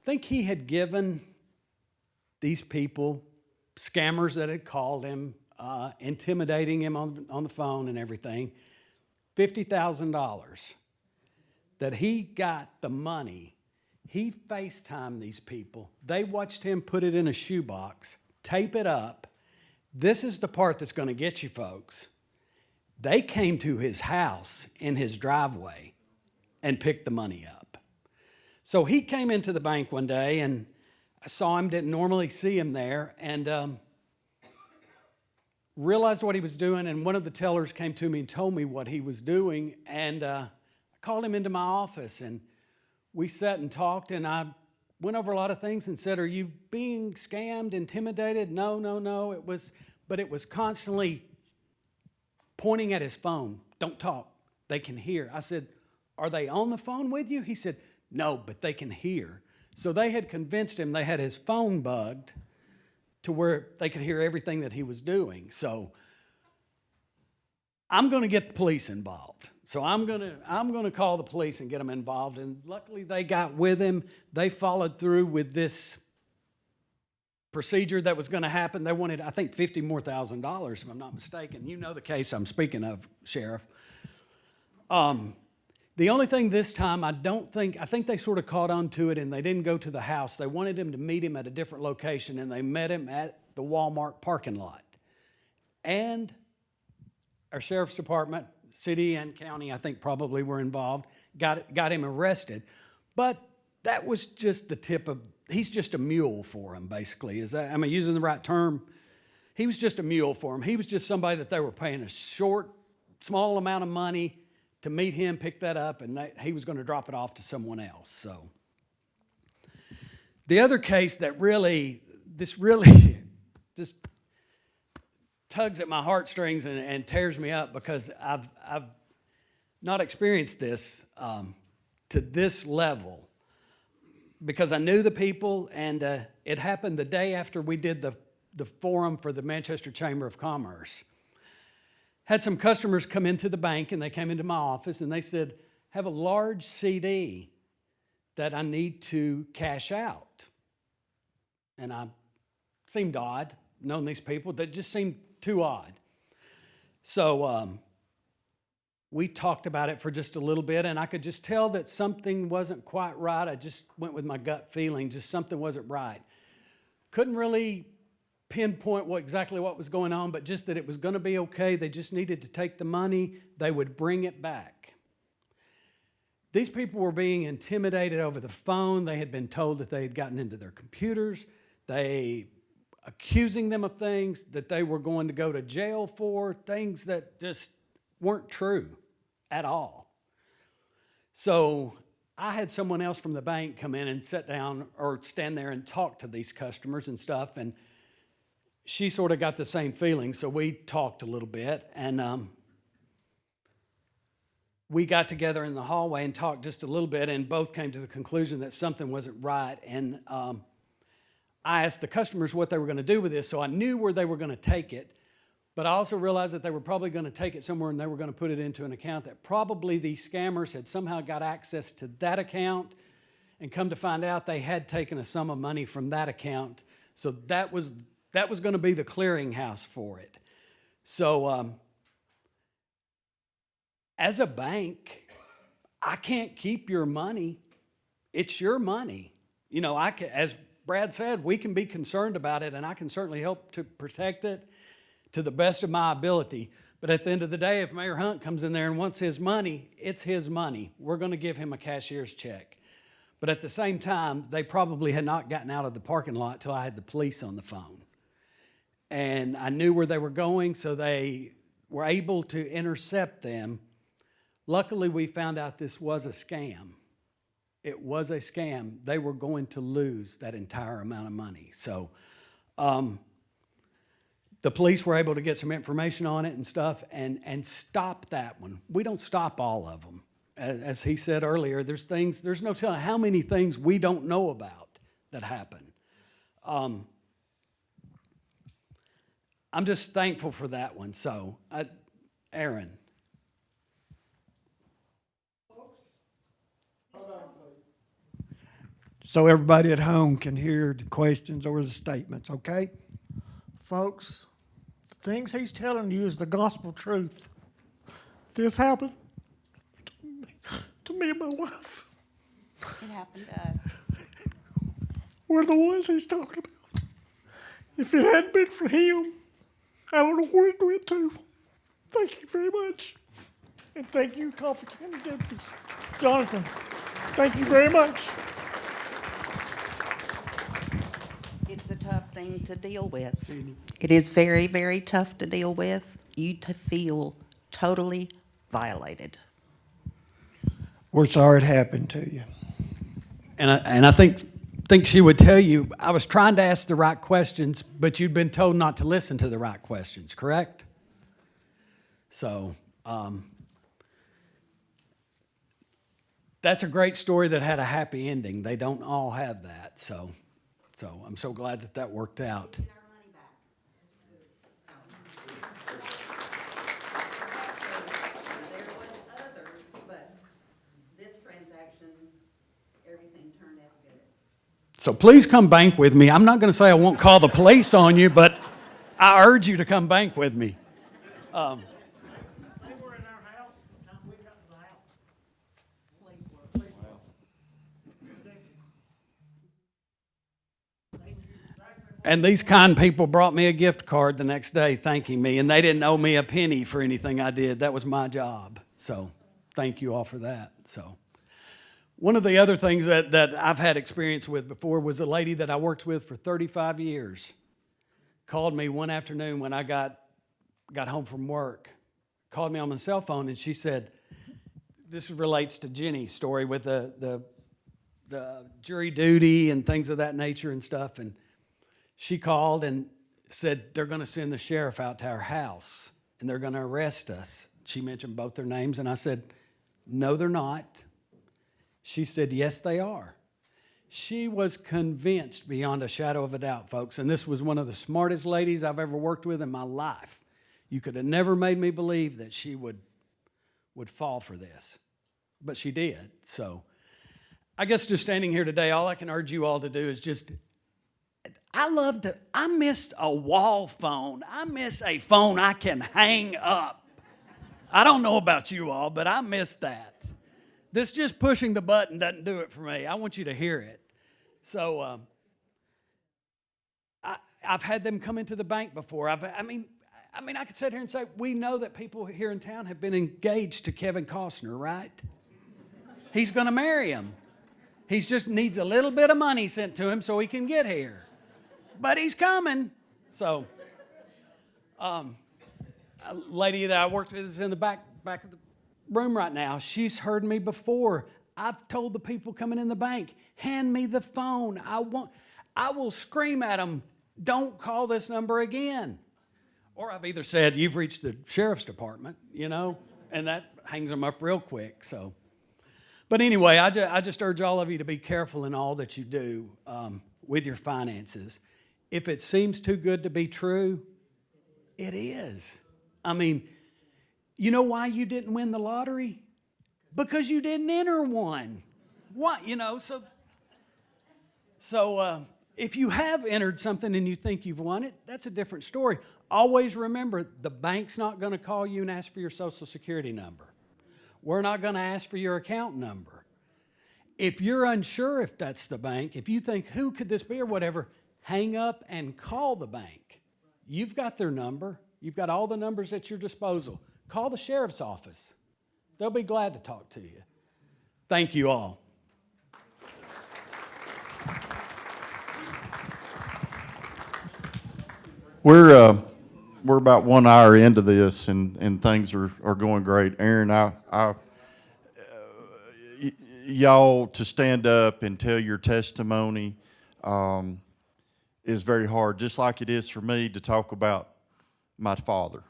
I think he had given these people, scammers that had called him, intimidating him on the phone and everything, $50,000 that he got the money. He FaceTimed these people. They watched him put it in a shoebox, tape it up. This is the part that's going to get you, folks. They came to his house in his driveway and picked the money up. So he came into the bank one day, and I saw him, didn't normally see him there, and realized what he was doing. And one of the tellers came to me and told me what he was doing, and I called him into my office, and we sat and talked, and I went over a lot of things and said, "Are you being scammed, intimidated?" No. It was constantly pointing at his phone. "Don't talk. They can hear." I said, "Are they on the phone with you?" He said, "No, but they can hear." So they had convinced him they had his phone bugged to where they could hear everything that he was doing. So I'm going to get the police involved. So I'm going to call the police and get them involved. And luckily they got with him. They followed through with this procedure that was going to happen. They wanted, I think, $50,000 more, if I'm not mistaken. You know the case I'm speaking of, Sheriff. The only thing this time, I think they sort of caught on to it and they didn't go to the house. They wanted him to meet him at a different location, and they met him at the Walmart parking lot. And our sheriff's department, city and county, I think probably were involved, got him arrested. But that was just the tip of, he's just a mule for him, basically. Am I using the right term? He was just a mule for him. He was just somebody that they were paying a small amount of money to meet him, pick that up, and he was going to drop it off to someone else. So the other case that really just tugs at my heartstrings and tears me up, because I've not experienced this to this level, because I knew the people, and it happened the day after we did the forum for the Manchester Chamber of Commerce. Had some customers come into the bank, and they came into my office and they said, "Have a large CD that I need to cash out." And I seemed odd, knowing these people, that just seemed too odd. So we talked about it for just a little bit, and I could just tell that something wasn't quite right. I just went with my gut feeling, just something wasn't right. Couldn't really pinpoint exactly what was going on, but just that it was going to be okay. They just needed to take the money. They would bring it back. These people were being intimidated over the phone. They had been told that they had gotten into their computers. They accusing them of things that they were going to go to jail for, things that just weren't true at all. So I had someone else from the bank come in and sit down or stand there and talk to these customers and stuff, and she sort of got the same feeling. So we talked a little bit, and we got together in the hallway and talked just a little bit, and both came to the conclusion that something wasn't right. And I asked the customers what they were going to do with this, so I knew where they were going to take it, but I also realized that they were probably going to take it somewhere and they were going to put it into an account that probably these scammers had somehow got access to that account, and come to find out they had taken a sum of money from that account. So that was going to be the clearinghouse for it. So as a bank, I can't keep your money. It's your money. You know, as Brad said, we can be concerned about it, and I can certainly help to protect it to the best of my ability. But at the end of the day, if Mayor Hunt comes in there and wants his money, it's his money. We're going to give him a cashier's check. But at the same time, they probably had not gotten out of the parking lot till I had the police on the phone. And I knew where they were going, so they were able to intercept them. Luckily, we found out this was a scam. It was a scam. They were going to lose that entire amount of money. So the police were able to get some information on it and stuff, and stop that one. We don't stop all of them. As he said earlier, there's no telling how many things we don't know about that happen. I'm just thankful for that one. So, Aaron. So everybody at home can hear the questions or the statements, okay? Folks, the things he's telling you is the gospel truth. This happened. to me and my wife. It happened to us. We're the ones he's talking about. If it hadn't been for him, I don't know where it went to. Thank you very much. And thank you, Coffee County deputies. Jonathan, thank you very much. It's a tough thing to deal with. It is very, very tough to deal with. You to feel totally violated. We're sorry it happened to you. And I think she would tell you, I was trying to ask the right questions, but you'd been told not to listen to the right questions, correct? So, that's a great story that had a happy ending. They don't all have that, so I'm so glad that that worked out. Our money back. There was others, but this transaction, everything turned out good. So please come bank with me. I'm not going to say I won't call the police on you, but I urge you to come bank with me. They were in our house the time we got to the house. And these kind people brought me a gift card the next day thanking me, and they didn't owe me a penny for anything I did. That was my job. So thank you all for that. So one of the other things that I've had experience with before was a lady that I worked with for 35 years. Called me one afternoon when I got home from work. Called me on my cell phone, and she said, this relates to Jenny's story with the jury duty and things of that nature and stuff. And she called and said, they're going to send the sheriff out to our house, and they're going to arrest us. She mentioned both their names, and I said, no, they're not. She said, yes, they are. She was convinced beyond a shadow of a doubt, folks, and this was one of the smartest ladies I've ever worked with in my life. You could have never made me believe that she would fall for this, but she did. So I guess just standing here today, all I can urge you all to do is just, I missed a wall phone. I miss a phone I can hang up. I don't know about you all, but I miss that. This just pushing the button doesn't do it for me. I want you to hear it. So I've had them come into the bank before. I mean, I could sit here and say, we know that people here in town have been engaged to Kevin Costner, right? He's going to marry him. He just needs a little bit of money sent to him so he can get here. But he's coming. So a lady that I worked with is in the back of the room right now. She's heard me before. I've told the people coming in the bank, hand me the phone. I will scream at them, don't call this number again. Or I've either said, you've reached the sheriff's department, and that hangs them up real quick. So, but anyway, I just urge all of you to be careful in all that you do with your finances. If it seems too good to be true, it is. I mean, you know why you didn't win the lottery? Because you didn't enter one. What, So if you have entered something and you think you've won it, that's a different story. Always remember, the bank's not going to call you and ask for your Social Security number. We're not going to ask for your account number. If you're unsure if that's the bank, if you think, who could this be or whatever, hang up and call the bank. You've got their number. You've got all the numbers at your disposal. Call the sheriff's office. They'll be glad to talk to you. Thank you all. We're about 1 hour into this, and things are going great. Aaron, y'all to stand up and tell your testimony is very hard, just like it is for me to talk about my father.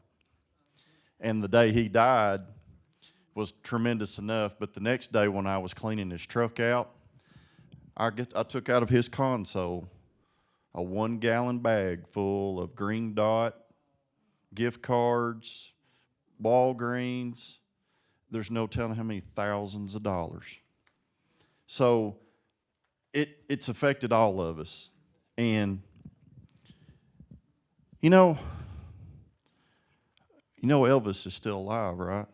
And the day he died was tremendous enough, but the next day when I was cleaning his truck out, I took out of his console a 1-gallon bag full of Green Dot, gift cards, Walgreens. There's no telling how many thousands of dollars. So it's affected all of us. And Elvis is still alive, right?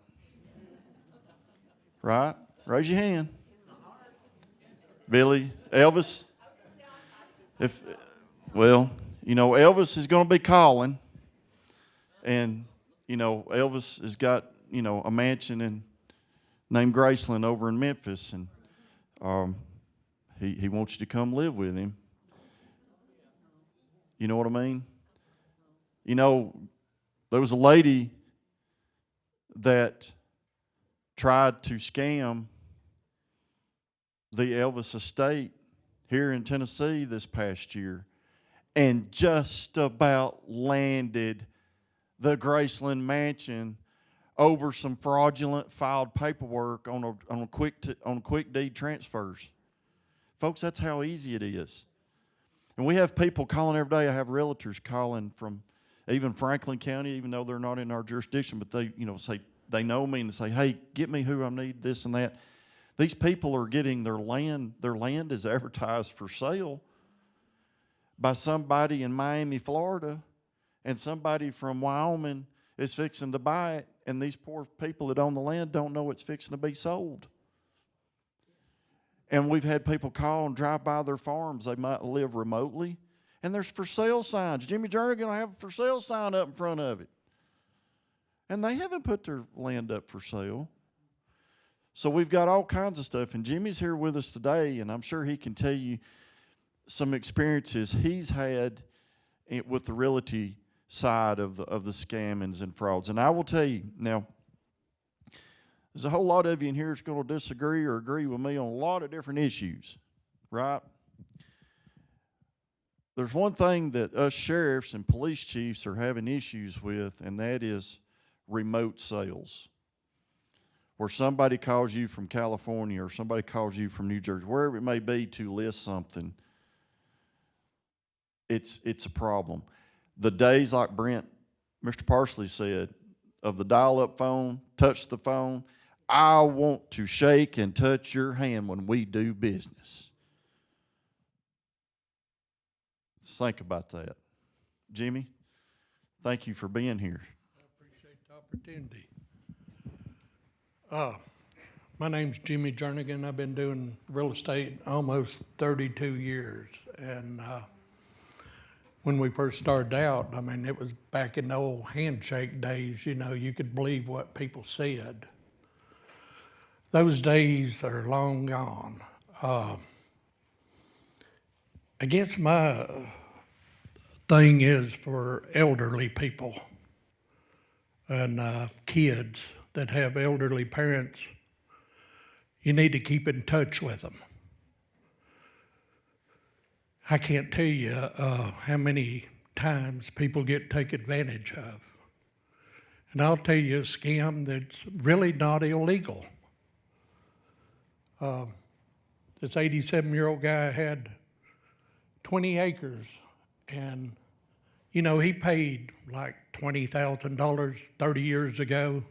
Right? Raise your hand. Billy, Elvis. Well, Elvis is going to be calling, and Elvis has got a mansion named Graceland over in Memphis, and he wants you to come live with him. You know what I mean? There was a lady that tried to scam the Elvis estate here in Tennessee this past year and just about landed the Graceland mansion over some fraudulent filed paperwork on quick deed transfers. Folks, that's how easy it is. And we have people calling every day. I have realtors calling from even Franklin County, even though they're not in our jurisdiction, but they, say they know me and say, hey, get me who I need, this and that. These people are getting their land is advertised for sale by somebody in Miami, Florida, and somebody from Wyoming is fixing to buy it, and these poor people that own the land don't know it's fixing to be sold. And we've had people call and drive by their farms. They might live remotely, and there's for sale signs. Jimmy Jernigan will have a for sale sign up in front of it. And they haven't put their land up for sale. So we've got all kinds of stuff, and Jimmy's here with us today, and I'm sure he can tell you some experiences he's had with the realty side of the scammings and frauds. And I will tell you, now, there's a whole lot of you in here that's going to disagree or agree with me on a lot of different issues, right? There's one thing that us sheriffs and police chiefs are having issues with, and that is remote sales, where somebody calls you from California or somebody calls you from New Jersey, wherever it may be, to list something. It's a problem. The days, like Mr. Parsley said, of the dial-up phone, touch the phone, I want to shake and touch your hand when we do business. Let's think about that. Jimmy, thank you for being here. I appreciate the opportunity. My name's Jimmy Jernigan. I've been doing real estate almost 32 years. And when we first started out, it was back in the old handshake days, you could believe what people said. Those days are long gone. I guess my thing is for elderly people and kids that have elderly parents, you need to keep in touch with them. I can't tell you how many times people get taken advantage of. And I'll tell you a scam that's really not illegal. This 87-year-old guy had 20 acres, and he paid like $20,000 30 years ago.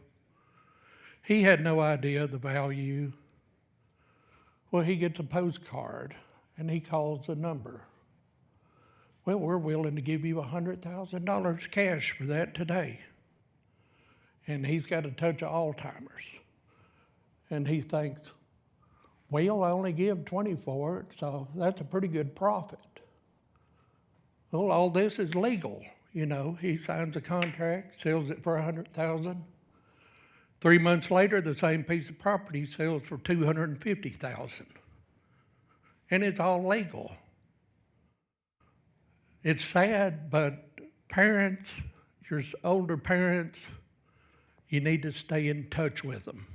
He had no idea the value. Well, he gets a postcard, and he calls the number. Well, we're willing to give you $100,000 cash for that today. And he's got a touch of Alzheimer's. And he thinks, well, I only give 20 for it, so that's a pretty good profit. Well, all this is legal. He signs a contract, sells it for $100,000. 3 months later, the same piece of property sells for $250,000. And it's all legal. It's sad, but parents, your older parents, you need to stay in touch with them,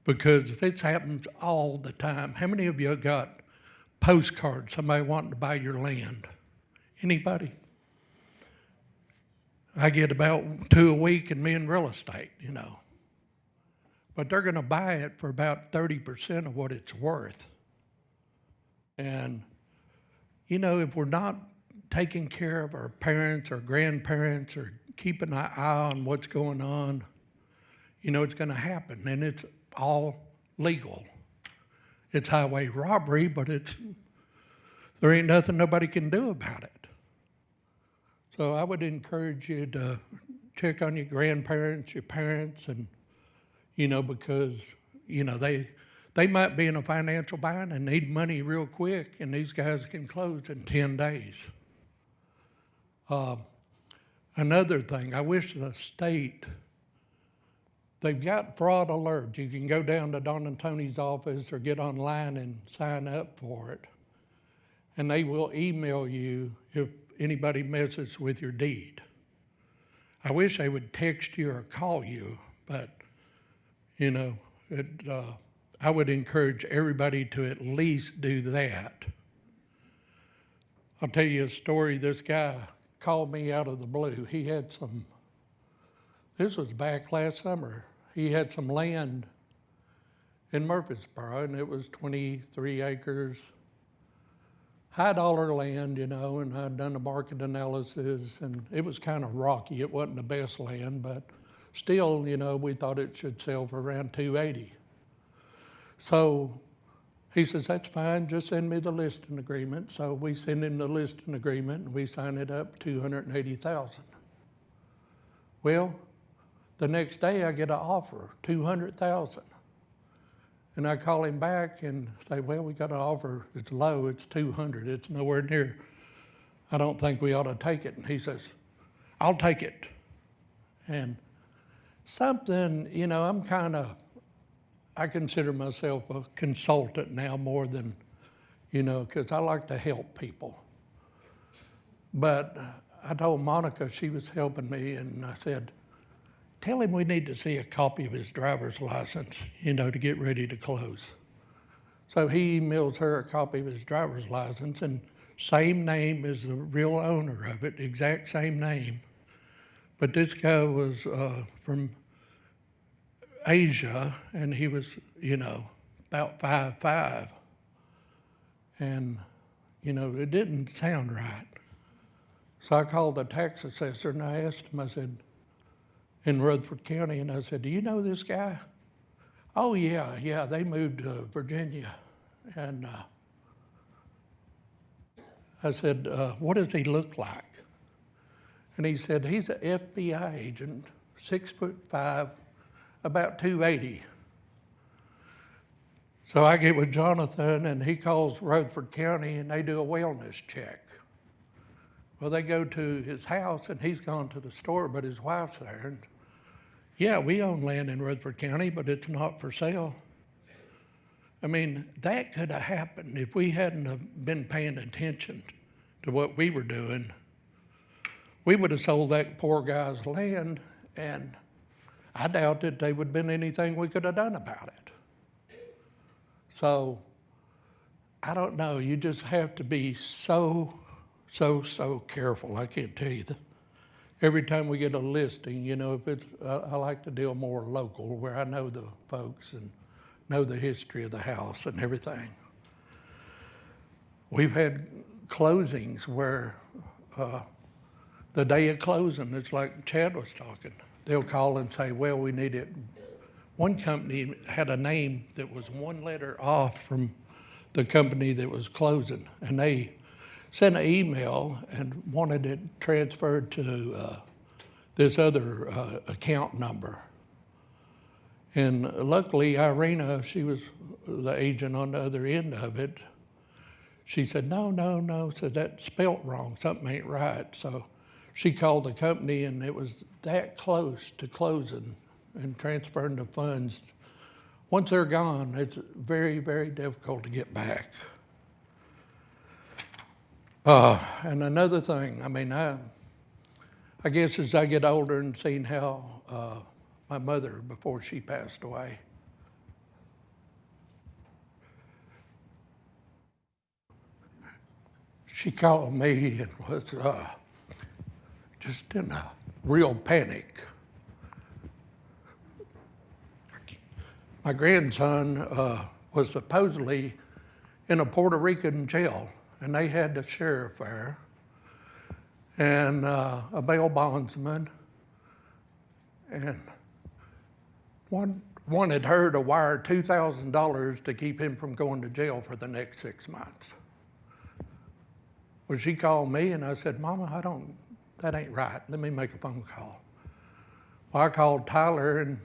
because this happens all the time. How many of you got postcards, somebody wanting to buy your land? Anybody? I get about 2 a week in me in real estate, But they're going to buy it for about 30% of what it's worth. And, if we're not taking care of our parents or grandparents or keeping an eye on what's going on, it's going to happen. And it's all legal. It's highway robbery, but there ain't nothing nobody can do about it. So I would encourage you to check on your grandparents, your parents, and, because they might be in a financial bind and need money real quick, and these guys can close in 10 days. Another thing, I wish the state, they've got fraud alert. You can go down to Don and Tony's office or get online and sign up for it. And they will email you if anybody messes with your deed. I wish they would text you or call you, but, I would encourage everybody to at least do that. I'll tell you a story. This guy called me out of the blue. This was back last summer. He had some land in Murfreesboro, and it was 23 acres, high dollar land, and I'd done a market analysis, and it was kind of rocky. It wasn't the best land, but still, we thought it should sell for around $280. So he says, that's fine, just send me the listing agreement. So we send him the listing agreement, and we sign it up, $280,000. Well, the next day I get an offer, $200,000. And I call him back and say, well, we got an offer, it's low, it's 200, it's nowhere near. I don't think we ought to take it. And he says, I'll take it. And something, I consider myself a consultant now more than, because I like to help people. But I told Monica, she was helping me, and I said, tell him we need to see a copy of his driver's license, to get ready to close. So he emails her a copy of his driver's license, and same name as the real owner of it, exact same name. But this guy was from Asia, and he was, about 5'5". And, it didn't sound right. So I called the tax assessor and I asked him, I said, in Rutherford County, and I said, do you know this guy? Oh, yeah, they moved to Virginia. And I said, what does he look like? And he said, he's an FBI agent, 6'5", about 280. So I get with Jonathan, and he calls Rutherford County, and they do a wellness check. Well, they go to his house, and he's gone to the store, but his wife's there. And yeah, we own land in Rutherford County, but it's not for sale. I mean, that could have happened if we hadn't have been paying attention to what we were doing. We would have sold that poor guy's land, and I doubt that there would have been anything we could have done about it. So, I don't know, you just have to be so careful. I can't tell you that. Every time we get a listing, if it's, I like to deal more local, where I know the folks and know the history of the house and everything. We've had closings where the day of closing, it's like Chad was talking. They'll call and say, well, we need it. One company had a name that was one letter off from the company that was closing, and they sent an email and wanted it transferred to this other account number. And luckily, Irina, she was the agent on the other end of it. She said, no, said that's spelt wrong, something ain't right. So she called the company, and it was that close to closing and transferring the funds. Once they're gone, it's very, very difficult to get back. And another thing, I guess as I get older and seeing how my mother, before she passed away, she called me and was just in a real panic. My grandson was supposedly in a Puerto Rican jail, and they had the sheriff there and a bail bondsman, and wanted her to wire $2,000 to keep him from going to jail for the next 6 months. Well, she called me, and I said, Mama, that ain't right. Let me make a phone call. Well, I called Tyler, and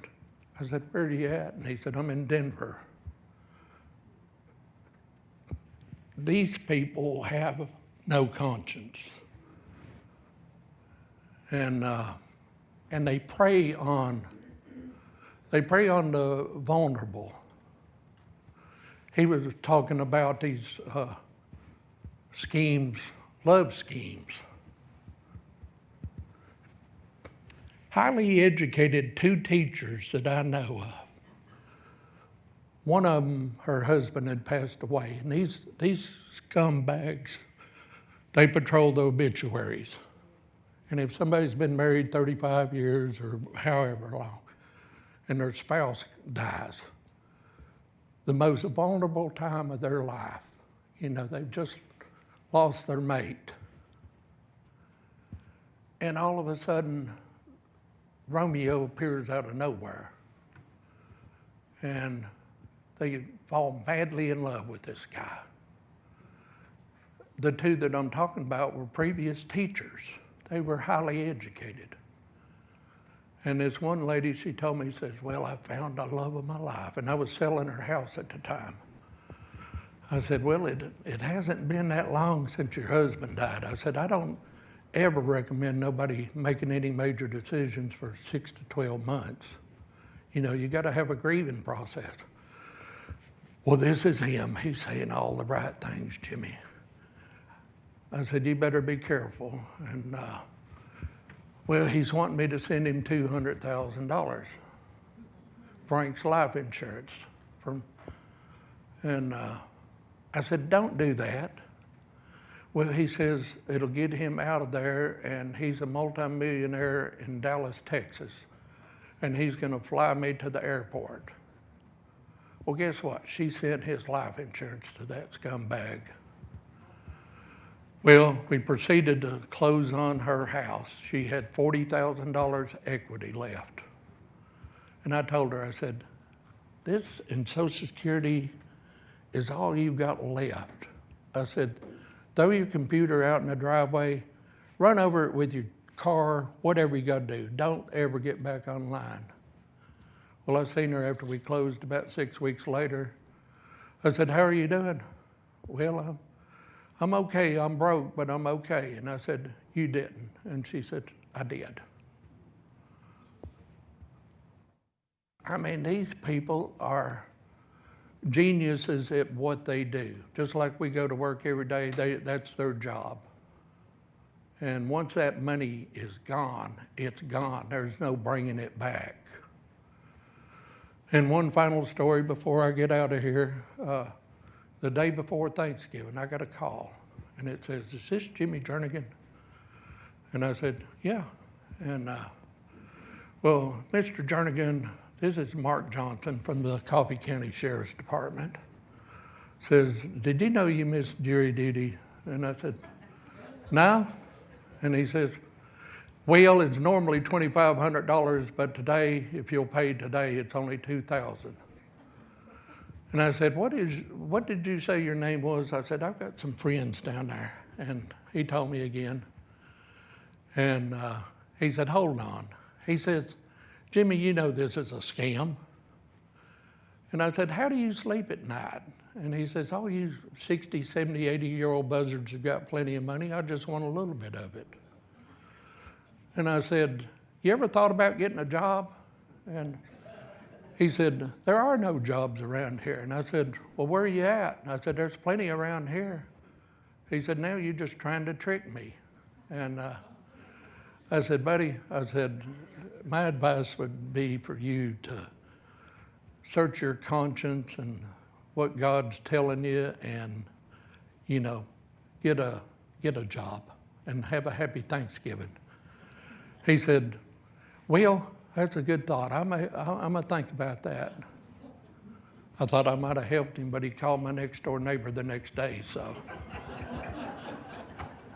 I said, where are you at? And he said, I'm in Denver. These people have no conscience. And they prey on the vulnerable. He was talking about these schemes, love schemes. Highly educated 2 teachers that I know of. One of them, her husband had passed away, and these scumbags, they patrol the obituaries. And if somebody's been married 35 years or however long, and their spouse dies, the most vulnerable time of their life, they've just lost their mate. And all of a sudden, Romeo appears out of nowhere. And they fall madly in love with this guy. The 2 that I'm talking about were previous teachers. They were highly educated. And this one lady, she told me, says, well, I found the love of my life. And I was selling her house at the time. I said, well, it hasn't been that long since your husband died. I said, I don't ever recommend nobody making any major decisions for 6 to 12 months. You got to have a grieving process. Well, this is him. He's saying all the right things, Jimmy. I said, you better be careful. And, well, he's wanting me to send him $200,000, Frank's life insurance. And I said, don't do that. Well, he says it'll get him out of there, and he's a multimillionaire in Dallas, Texas, and he's going to fly me to the airport. Well, guess what? She sent his life insurance to that scumbag. Well, we proceeded to close on her house. She had $40,000 equity left. And I told her, I said, this in Social Security is all you've got left. I said, throw your computer out in the driveway, run over it with your car, whatever you got to do. Don't ever get back online. Well, I seen her after we closed about 6 weeks later. I said, how are you doing? Well, I'm okay. I'm broke, but I'm okay. And I said, you didn't. And she said, I did. I mean, these people are geniuses at what they do. Just like we go to work every day, that's their job. And once that money is gone, it's gone. There's no bringing it back. And one final story before I get out of here. The day before Thanksgiving, I got a call, and it says, is this Jimmy Jernigan? And I said, yeah. And, well, Mr. Jernigan, this is Mark Johnson from the Coffee County Sheriff's Department. Says, did you know you missed jury duty? And I said, no. And he says, well, it's normally $2,500, but today, if you'll pay today, it's only $2,000. And I said, what did you say your name was? I said, I've got some friends down there. And he told me again. And he said, hold on. He says, Jimmy, you know this is a scam. And I said, how do you sleep at night? And he says, oh, you 60, 70, 80-year-old buzzards have got plenty of money. I just want a little bit of it. And I said, you ever thought about getting a job? And he said, there are no jobs around here. And I said, well, where are you at? And I said, there's plenty around here. He said, now you're just trying to trick me. And I said, buddy, I said, my advice would be for you to search your conscience and what God's telling you and, you know, get a job and have a happy Thanksgiving. He said, well, that's a good thought. I'm gonna think about that. I thought I might have helped him, but he called my next door neighbor the next day, so.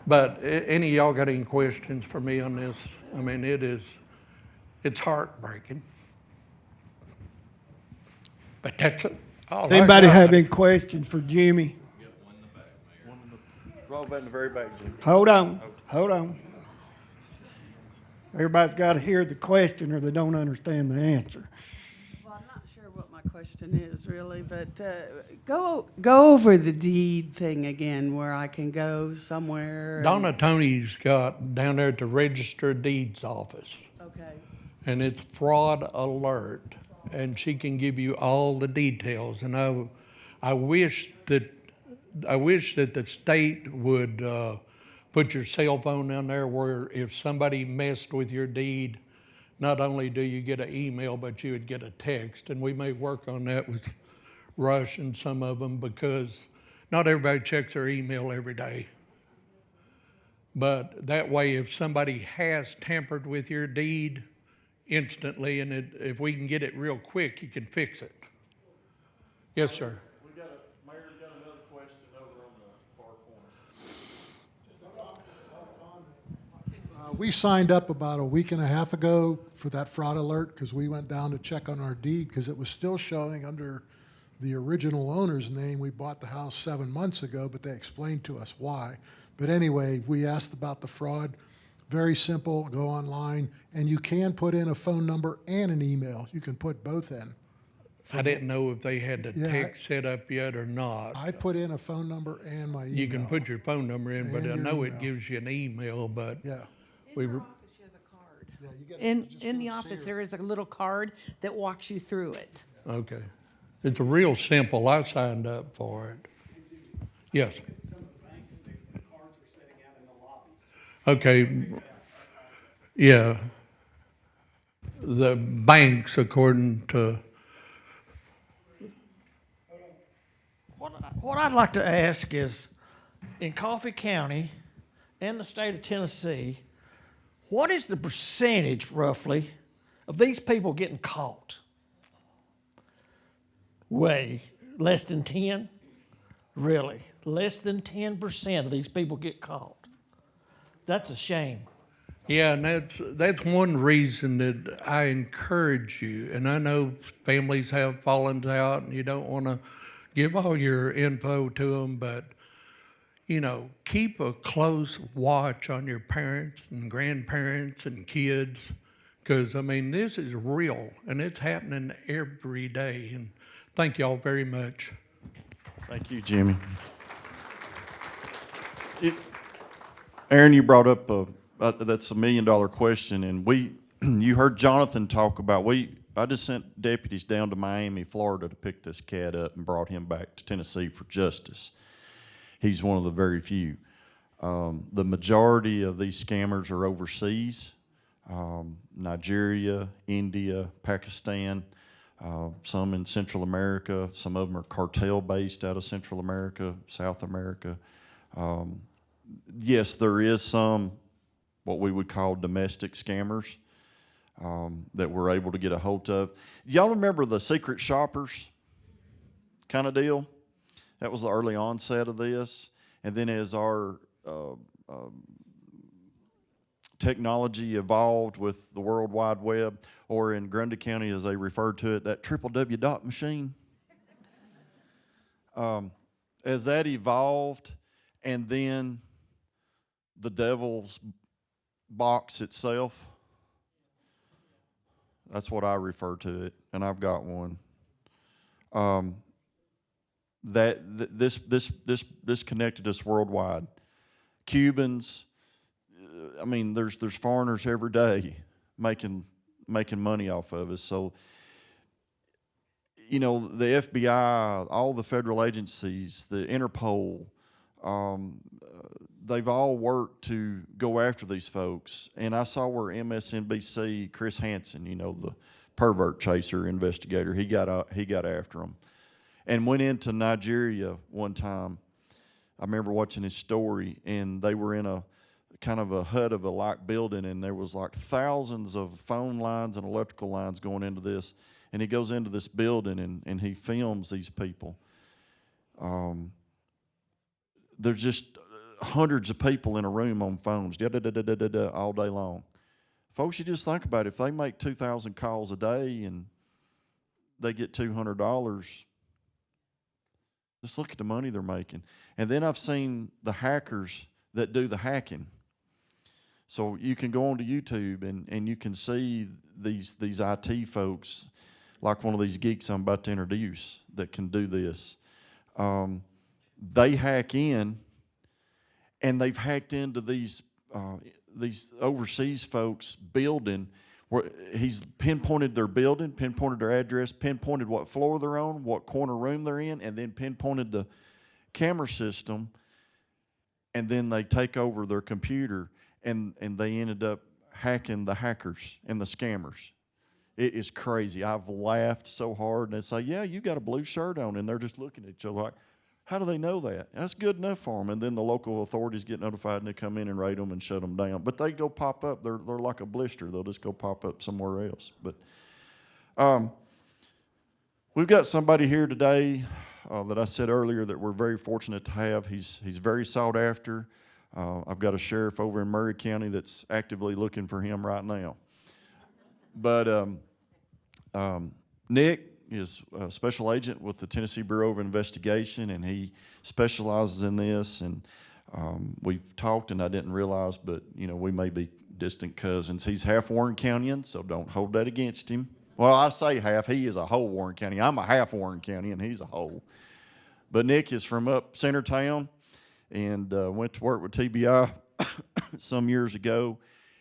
But any of y'all got any questions for me on this? I mean, it's heartbreaking. But that's it. Anybody have any questions for Jimmy? Roll back in the very back, Jim. Hold on. Everybody's got to hear the question or they don't understand the answer. question is really, but go over the deed thing again, where I can go somewhere. Donna Tony's got down there at the Register of Deeds office, Okay. and it's fraud alert, and she can give you all the details. And I wish that the state would put your cell phone down there where if somebody messed with your deed, not only do you get an email, but you would get a text. And we may work on that with Rush and some of them, because not everybody checks their email every day. But that way, if somebody has tampered with your deed, instantly, and if we can get it real quick, you can fix it. Yes, sir. Mayor's got another question over on the far corner. We signed up about a week and a half ago for that fraud alert because we went down to check on our deed because it was still showing under the original owner's name. We bought the house 7 months ago, but they explained to us why. But anyway, we asked about the fraud. Very simple, go online, and you can put in a phone number and an email. You can put both in. I didn't know if they had the Yeah, text set up yet or not. I put in a phone number and my email. You can put your phone number in, but And I your know it email. gives you an email, but Yeah. we In were, your office, she has a card. Yeah, you get In the office, there is a little card that walks you through it. okay. It's a real simple. I signed up for it. Yes. Okay. Yeah. The banks, according to, What I'd like to ask is, in Coffee County and the state of Tennessee, what is the percentage roughly of these people getting caught? Way less than 10? Really? Less than 10% of these people get caught. That's a shame. yeah, and that's one reason that I encourage you. And I know families have fallings out, and you don't want to give all your info to them, but keep a close watch on your parents and grandparents and kids, because this is real and it's happening every day. And thank y'all very much. Thank you, Jimmy. Aaron, you brought up that's $1 million question, and you heard Jonathan talk about I just sent deputies down to Miami, Florida to pick this cat up and brought him back to Tennessee for justice. He's one of the very few. The majority of these scammers are overseas, Nigeria, India, Pakistan, some in Central America. Some of them are cartel-based out of Central America, South America. Yes, there is some what we would call domestic scammers that we're able to get a hold of. Y'all remember the secret shoppers kind of deal? That was the early onset of this. And then as our technology evolved with the World Wide Web, or in Grundy County as they referred to it, that triple-W dot machine. As that evolved, and then the devil's box itself, that's what I refer to it, and I've got one. This connected us worldwide. Cubans, there's foreigners every day making money off of us. So, the FBI, all the federal agencies, the Interpol, they've all worked to go after these folks. And I saw where MSNBC, Chris Hansen, the pervert chaser investigator, he got after them, and went into Nigeria one time. I remember watching his story, and they were in a kind of a hut of a like building, and there was like thousands of phone lines and electrical lines going into this. And he goes into this building and he films these people. There's just hundreds of people in a room on phones, all day long. Folks, you just think about it. If they make 2,000 calls a day and they get $200, just look at the money they're making. And then I've seen the hackers that do the hacking. So you can go onto YouTube and you can see these IT folks like one of these geeks I'm about to introduce that can do this. They hack in, and they've hacked into these overseas folks' building, where he's pinpointed their building, pinpointed their address, pinpointed what floor they're on, what corner room they're in, and then pinpointed the camera system, and then they take over their computer, and they ended up hacking the hackers and the scammers. It is crazy. I've laughed so hard, and they say, yeah, you got a blue shirt on, and they're just looking at each other like, how do they know that? That's good enough for them. And then the local authorities get notified, and they come in and raid them and shut them down. But they go pop up. They're like a blister. They'll just go pop up somewhere else. But we've got somebody here today that I said earlier that we're very fortunate to have. He's very sought after. I've got a sheriff over in Murray County that's actively looking for him right now. But Nick is a special agent with the Tennessee Bureau of Investigation, and he specializes in this. And we've talked, and I didn't realize, but we may be distant cousins. He's half Warren Countyan, so don't hold that against him. Well, I say half. He is a whole Warren County. I'm a half Warren County, and he's a whole. But Nick is from up Centertown, and went to work with TBI some years ago,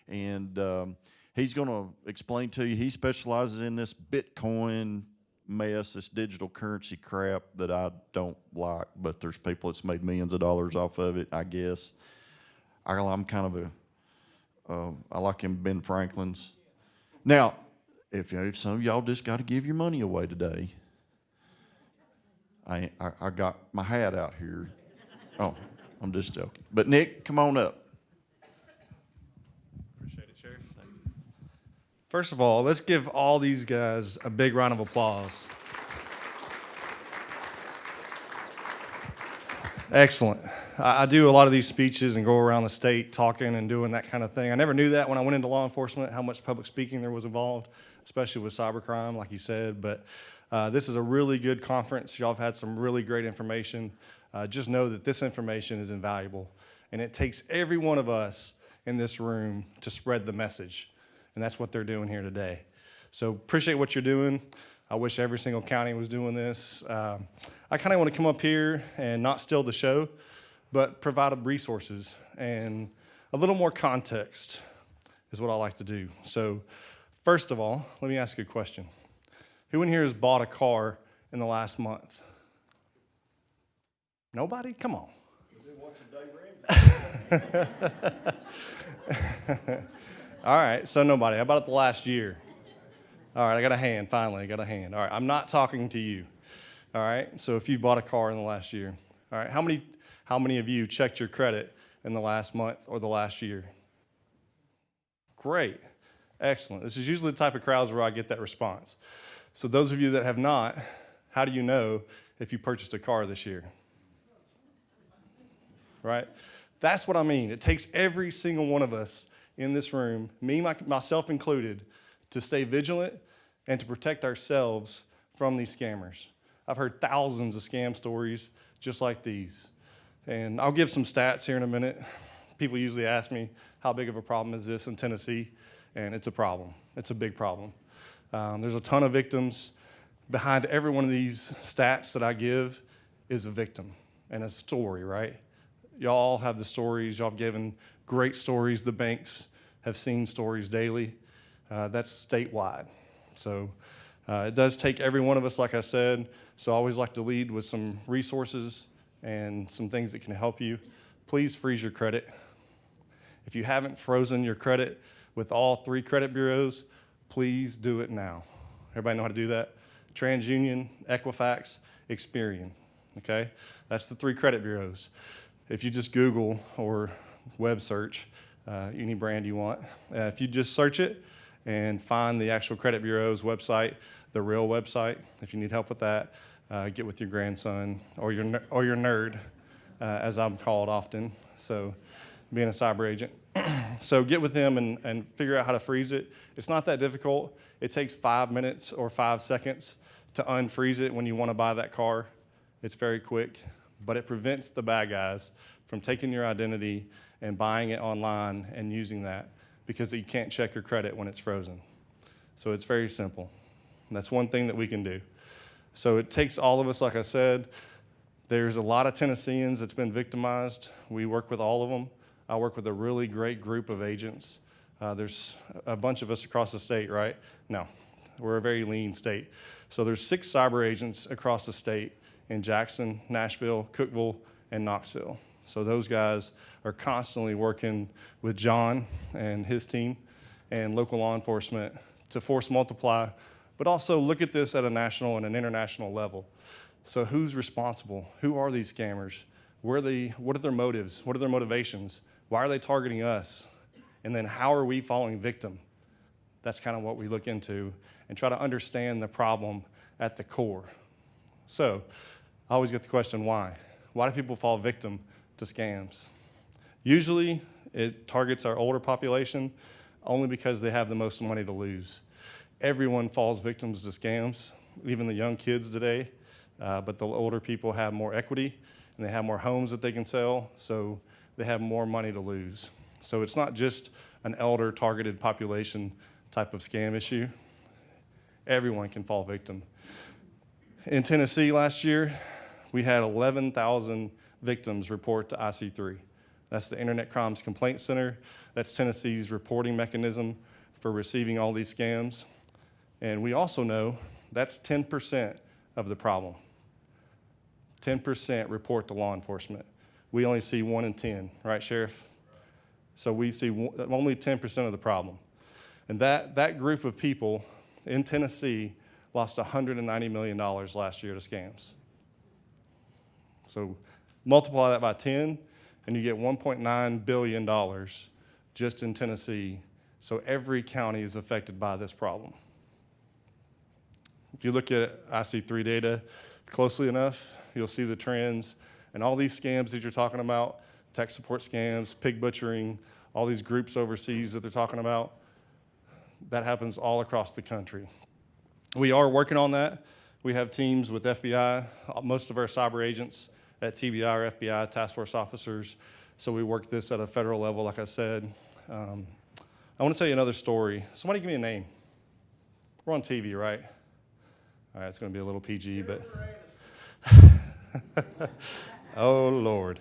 and he's going to explain to you. He specializes in this Bitcoin mess, this digital currency crap that I don't like, but there's people that's made millions of dollars off of it, I guess. I'm kind of I like him Ben Franklin's. Now, if some of y'all just got to give your money away today, I got my hat out here. Oh, I'm just joking. But Nick, come on up. Appreciate it, Sheriff. First of all, let's give all these guys a big round of applause. Excellent. I do a lot of these speeches and go around the state talking and doing that kind of thing. I never knew that when I went into law enforcement, how much public speaking there was involved, especially with cybercrime, like you said. But this is a really good conference. Y'all have had some really great information. Just know that this information is invaluable, and it takes every one of us in this room to spread the message. And that's what they're doing here today. So appreciate what you're doing. I wish every single county was doing this. I kind of want to come up here and not steal the show, but provide resources and a little more context is what I like to do. So first of all, let me ask you a question. Who in here has bought a car in the last month? Nobody? Come on. All right, so nobody. How about the last year? All right, I got a hand, finally, I got a hand. All right, I'm not talking to you. All right, so if you've bought a car in the last year. All right, how many of you checked your credit in the last month or the last year? Great, excellent. This is usually the type of crowds where I get that response. So those of you that have not, how do you know if you purchased a car this year? Right? That's what I mean. It takes every single one of us in this room, me, myself included, to stay vigilant and to protect ourselves from these scammers. I've heard thousands of scam stories just like these. And I'll give some stats here in a minute. People usually ask me, how big of a problem is this in Tennessee? And it's a problem. It's a big problem. There's a ton of victims. Behind every one of these stats that I give is a victim and a story, right? Y'all have the stories. Y'all have given great stories. The banks have seen stories daily. That's statewide. So it does take every one of us, like I said. So I always like to lead with some resources and some things that can help you. Please freeze your credit. If you haven't frozen your credit with all 3 credit bureaus, please do it now. Everybody know how to do that? TransUnion, Equifax, Experian, okay? That's the 3 credit bureaus. If you just Google or web search any brand you want, if you just search it and find the actual credit bureau's website, the real website, if you need help with that, get with your grandson or your nerd, as I'm called often, so being a cyber agent. So get with them and figure out how to freeze it. It's not that difficult. It takes 5 minutes or 5 seconds to unfreeze it when you want to buy that car. It's very quick, but it prevents the bad guys from taking your identity and buying it online and using that because you can't check your credit when it's frozen. So it's very simple, And that's one thing that we can do. So it takes all of us, like I said. There's a lot of Tennesseans that's been victimized. We work with all of them. I work with a really great group of agents. There's a bunch of us across the state, right? No, we're a very lean state. So there's 6 cyber agents across the state in Jackson, Nashville, Cookeville, and Knoxville. So those guys are constantly working with John and his team and local law enforcement to force multiply, but also look at this at a national and an international level. So who's responsible? Who are these scammers? What are their motives? What are their motivations? Why are they targeting us? And then how are we falling victim? That's kind of what we look into and try to understand the problem at the core. So I always get the question, why? Why do people fall victim to scams? Usually it targets our older population only because they have the most money to lose. Everyone falls victims to scams, even the young kids today, but the older people have more equity and they have more homes that they can sell, so they have more money to lose. So it's not just an elder targeted population type of scam issue. Everyone can fall victim. In Tennessee last year, we had 11,000 victims report to IC3. That's the Internet Crimes Complaint Center. That's Tennessee's reporting mechanism for receiving all these scams. And we also know that's 10% of the problem. 10% report to law enforcement. We only see 1 in 10, right, Sheriff? So we see only 10% of the problem. And that group of people in Tennessee lost $190 million last year to scams. So multiply that by 10, and you get $1.9 billion just in Tennessee. So every county is affected by this problem. If you look at IC3 data closely enough, you'll see the trends. And all these scams that you're talking about, tech support scams, pig butchering, all these groups overseas that they're talking about, that happens all across the country. We are working on that. We have teams with FBI. Most of our cyber agents at TBI are FBI task force officers. So we work this at a federal level, like I said. I want to tell you another story. Somebody give me a name. We're on TV, right? All right, it's going to be a little PG, but. Oh, Lord.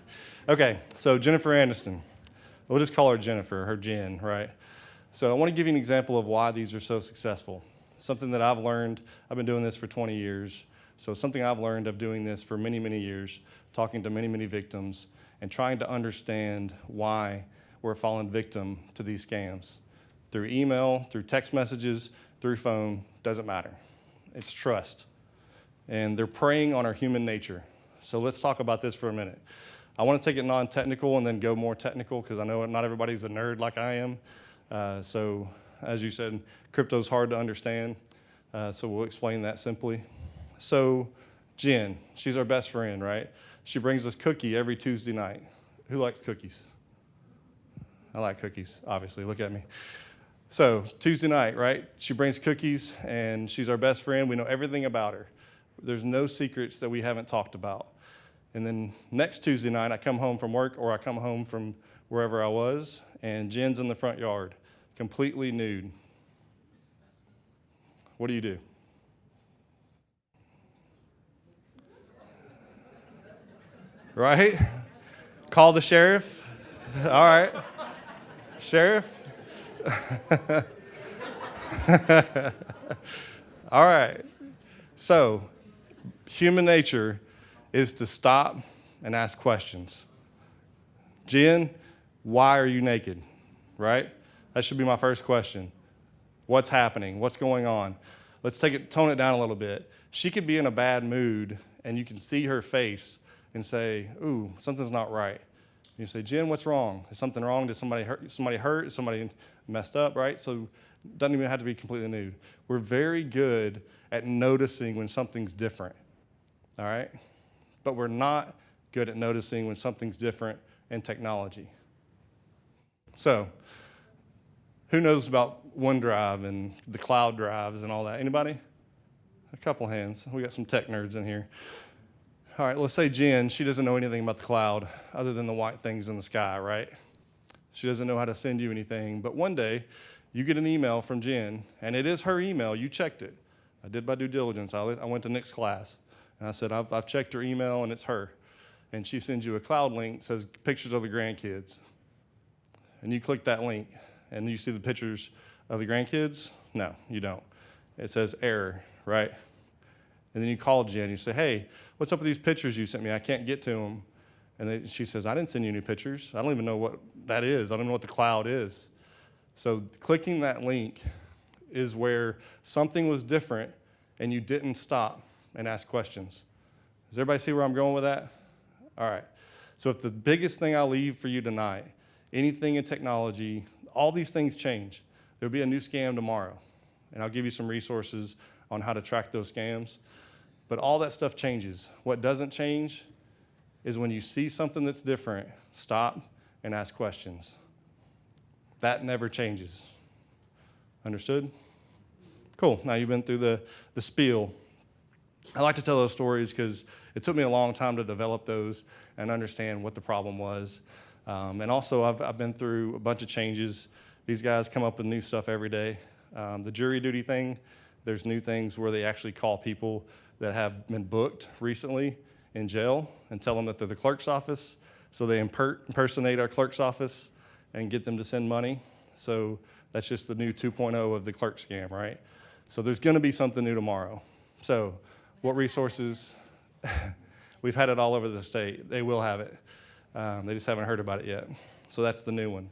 Okay, so Jennifer Aniston. We'll just call her Jennifer, her Jen, right? So I want to give you an example of why these are so successful. Something that I've learned, I've been doing this for 20 years, so something I've learned of doing this for many, many years, talking to many, many victims, and trying to understand why we're falling victim to these scams. Through email, through text messages, through phone, doesn't matter. It's trust. And they're preying on our human nature. So let's talk about this for a minute. I want to take it non-technical and then go more technical because I know not everybody's a nerd like I am. So as you said, crypto's hard to understand. So we'll explain that simply. So Jen, she's our best friend, right? She brings us cookie every Tuesday night. Who likes cookies? I like cookies, obviously. Look at me. So Tuesday night, right? She brings cookies and she's our best friend. We know everything about her. There's no secrets that we haven't talked about. And then next Tuesday night, I come home from work or I come home from wherever I was, and Jen's in the front yard, completely nude. What do? Right? Call the sheriff. All right. Sheriff. All right. So, human nature is to stop and ask questions. Jen, why are you naked? Right? That should be my first question. What's happening? What's going on? Let's tone it down a little bit. She could be in a bad mood, and you can see her face and say, ooh, something's not right. You say, Jen, what's wrong? Is something wrong? Did somebody hurt? Is somebody messed up, right? So it doesn't even have to be completely nude. We're very good at noticing when something's different, all right? But we're not good at noticing when something's different in technology. So, who knows about OneDrive and the cloud drives and all that? Anybody? A couple hands. We got some tech nerds in here. All right, let's say Jen, she doesn't know anything about the cloud other than the white things in the sky, right? She doesn't know how to send you anything. But one day, you get an email from Jen, and it is her email. You checked it. I did my due diligence. I went to Nick's class, and I said, I've checked her email, and it's her. And she sends you a cloud link that says pictures of the grandkids. And you click that link, and you see the pictures of the grandkids? No, you don't. It says error, right? And then you call Jen, you say, hey, what's up with these pictures you sent me? I can't get to them. And then she says, I didn't send you any pictures. I don't even know what that is. I don't know what the cloud is. So clicking that link is where something was different and you didn't stop and ask questions. Does everybody see where I'm going with that? All right. So if the biggest thing I'll leave for you tonight, anything in technology, all these things change. There'll be a new scam tomorrow. And I'll give you some resources on how to track those scams. But all that stuff changes. What doesn't change is when you see something that's different, stop and ask questions. That never changes. Understood? Cool. Now you've been through the spiel. I like to tell those stories because it took me a long time to develop those and understand what the problem was. And also, I've been through a bunch of changes. These guys come up with new stuff every day. The jury duty thing, there's new things where they actually call people that have been booked recently in jail and tell them that they're the clerk's office. So they impersonate our clerk's office and get them to send money. So that's just the new 2.0 of the clerk scam, right? So there's going to be something new tomorrow. So what resources? We've had it all over the state. They will have it. They just haven't heard about it yet. So that's the new one.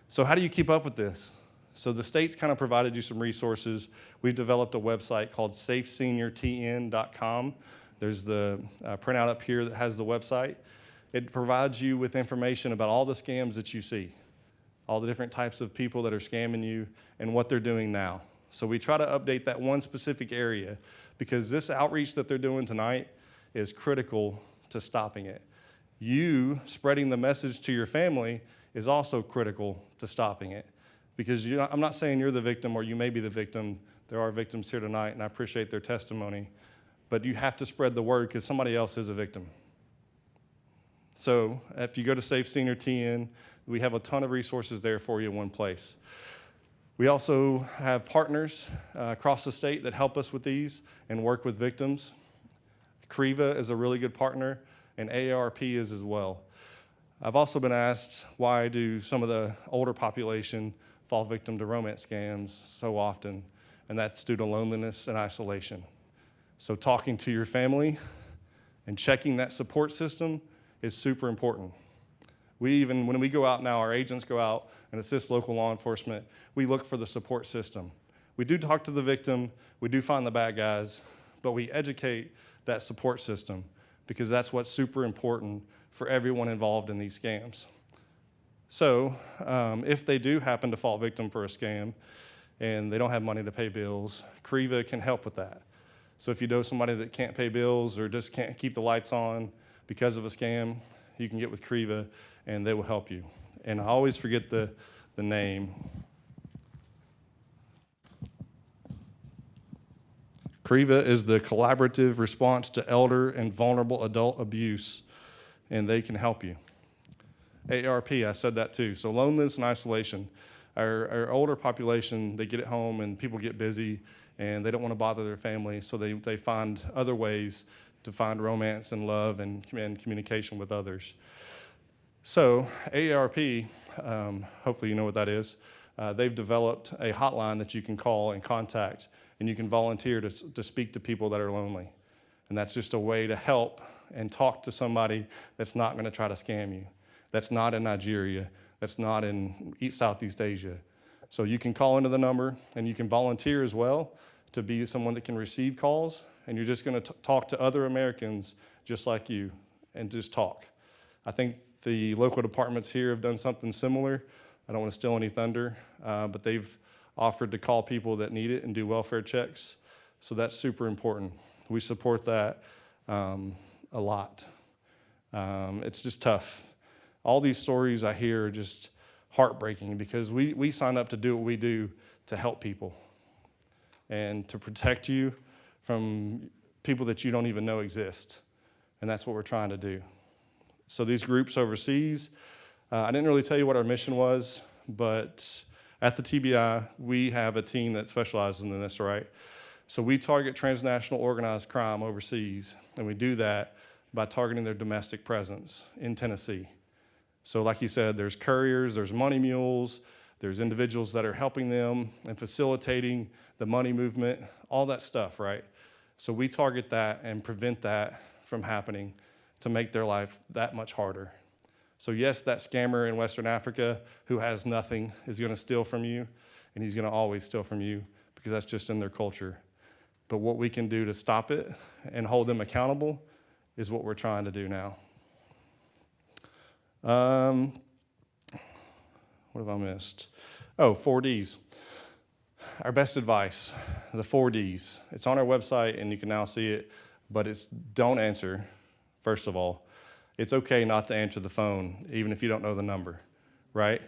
So how do you keep up with this? So the state's kind of provided you some resources. We've developed a website called safeseniortn.com. There's the printout up here that has the website. It provides you with information about all the scams that you see, all the different types of people that are scamming you and what they're doing now. So we try to update that one specific area because this outreach that they're doing tonight is critical to stopping it. You spreading the message to your family is also critical to stopping it. Because I'm not saying you're the victim or you may be the victim. There are victims here tonight, and I appreciate their testimony. But you have to spread the word because somebody else is a victim. So if you go to Safe Senior TN, we have a ton of resources there for you in one place. We also have partners across the state that help us with these and work with victims. CREVA is a really good partner, and AARP is as well. I've also been asked, why do some of the older population fall victim to romance scams so often? And that's due to loneliness and isolation. So talking to your family and checking that support system is super important. When we go out now, our agents go out and assist local law enforcement, we look for the support system. We do talk to the victim, we do find the bad guys, but we educate that support system because that's what's super important for everyone involved in these scams. So if they do happen to fall victim for a scam and they don't have money to pay bills, CREVA can help with that. So if you know somebody that can't pay bills or just can't keep the lights on because of a scam, you can get with CREVA and they will help you. And I always forget the name. CREVA is the Collaborative Response to Elder and Vulnerable Adult Abuse, and they can help you. AARP, I said that too. So loneliness and isolation. Our older population, they get at home and people get busy and they don't want to bother their family, so they find other ways to find romance and love and communication with others. So AARP, hopefully you know what that is, they've developed a hotline that you can call and contact, and you can volunteer to speak to people that are lonely. And that's just a way to help and talk to somebody that's not going to try to scam you, that's not in Nigeria, that's not in Southeast Asia. So you can call into the number, and you can volunteer as well to be someone that can receive calls, and you're just going to talk to other Americans just like you and just talk. I think the local departments here have done something similar. I don't want to steal any thunder, but they've offered to call people that need it and do welfare checks. So that's super important. We support that a lot. It's just tough. All these stories I hear are just heartbreaking because we sign up to do what we do to help people and to protect you from people that you don't even know exist. And that's what we're trying to do. So these groups overseas, I didn't really tell you what our mission was, but at the TBI, we have a team that specializes in this, right? So we target transnational organized crime overseas, and we do that by targeting their domestic presence in Tennessee. So like you said, there's couriers, there's money mules, there's individuals that are helping them and facilitating the money movement, all that stuff, right? So we target that and prevent that from happening to make their life that much harder. So yes, that scammer in Western Africa who has nothing is gonna steal from you, and he's gonna always steal from you because that's just in their culture. But what we can do to stop it and hold them accountable is what we're trying to do now. What have I missed? Oh, 4Ds. Our best advice, the 4Ds. It's on our website and you can now see it, but it's don't answer, first of all. It's okay not to answer the phone, even if you don't know the number, right?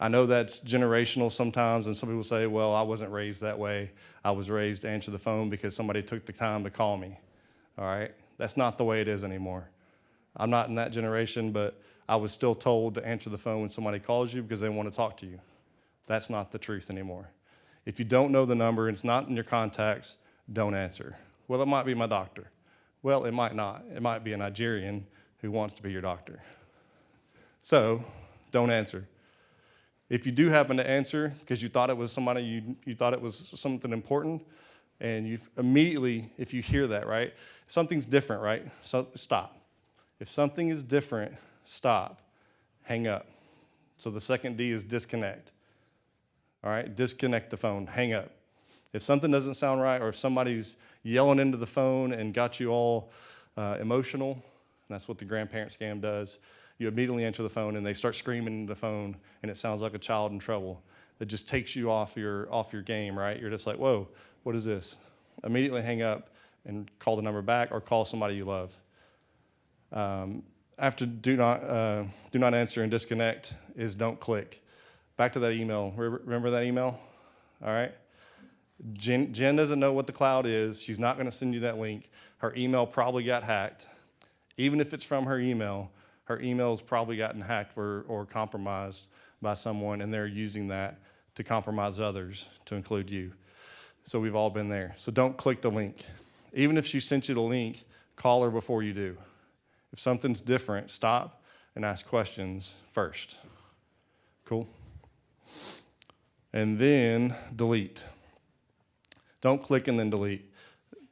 I know that's generational sometimes, and some people say, well, I wasn't raised that way. I was raised to answer the phone because somebody took the time to call me, all right? That's not the way it is anymore. I'm not in that generation, but I was still told to answer the phone when somebody calls you because they want to talk to you. That's not the truth anymore. If you don't know the number and it's not in your contacts, don't answer. Well, it might be my doctor. Well, it might not. It might be a Nigerian who wants to be your doctor. So, don't answer. If you do happen to answer because you thought it was somebody, you thought it was something important, and you immediately, if you hear that, right, something's different, right? So stop. If something is different, stop. Hang up. So the second D is disconnect. All right, disconnect the phone, hang up. If something doesn't sound right, or if somebody's yelling into the phone and got you all emotional, that's what the grandparent scam does, you immediately answer the phone and they start screaming into the phone and it sounds like a child in trouble. That just takes you off your game, right? You're just like, whoa, what is this? Immediately hang up and call the number back or call somebody you love. After do not answer and disconnect is don't click. Back to that email. Remember that email? All right. Jen doesn't know what the cloud is. She's not going to send you that link. Her email probably got hacked. Even if it's from her email's probably gotten hacked or compromised by someone, and they're using that to compromise others, to include you. So we've all been there. So don't click the link. Even if she sent you the link, call her before you do. If something's different, stop and ask questions first. Cool? And then delete. Don't click and then delete.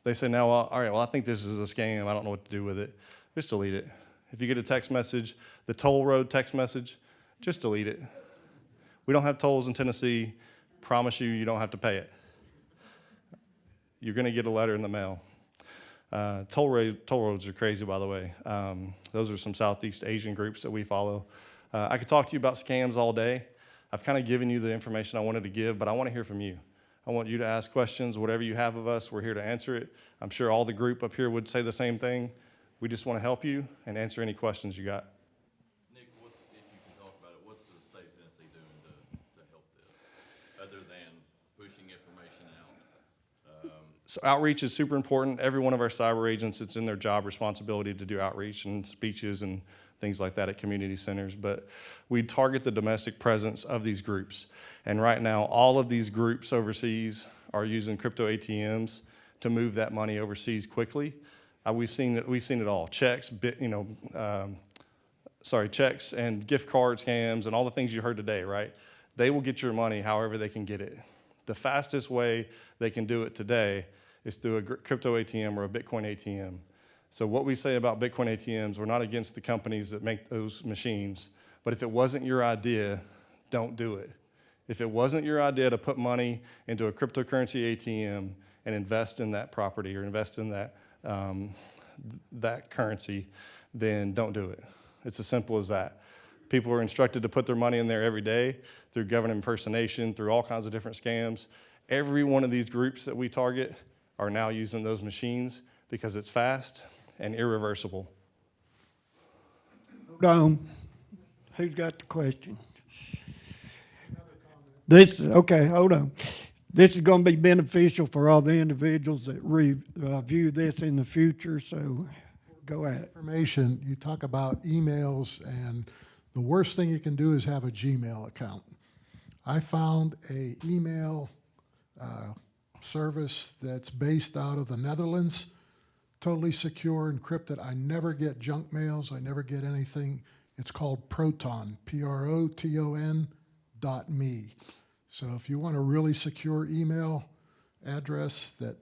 They say, now, all right, well, I think this is a scam. I don't know what to do with it. Just delete it. If you get a text message, the toll road text message, just delete it. We don't have tolls in Tennessee. Promise you, you don't have to pay it. You're going to get a letter in the mail. Toll roads are crazy, by the way. Those are some Southeast Asian groups that we follow. I could talk to you about scams all day. I've kind of given you the information I wanted to give, but I want to hear from you. I want you to ask questions. Whatever you have of us, we're here to answer it. I'm sure all the group up here would say the same thing. We just want to help you and answer any questions you got. Nick, if you can talk about it, what's the state of Tennessee doing to help this, other than pushing information out? So outreach is super important. Every one of our cyber agents, it's in their job responsibility to do outreach and speeches and things like that at community centers. But we target the domestic presence of these groups. And right now, all of these groups overseas are using crypto ATMs to move that money overseas quickly. We've seen it all. Checks, checks and gift card scams and all the things you heard today, right? They will get your money however they can get it. The fastest way they can do it today is through a crypto ATM or a Bitcoin ATM. So what we say about Bitcoin ATMs, we're not against the companies that make those machines, but if it wasn't your idea, don't do it. If it wasn't your idea to put money into a cryptocurrency ATM and invest in that property or invest in that currency, then don't do it. It's as simple as that. People are instructed to put their money in there every day through government impersonation, through all kinds of different scams. Every one of these groups that we target are now using those machines because it's fast and irreversible. Hold on. Who's got the question? Okay, hold on. This is going to be beneficial for all the individuals that review this in the future, so go at it. Information, you talk about emails, and the worst thing you can do is have a Gmail account. I found a email service that's based out of the Netherlands, totally secure, encrypted. I never get junk mails. I never get anything. It's called Proton, Proton.me. So if you want a really secure email address that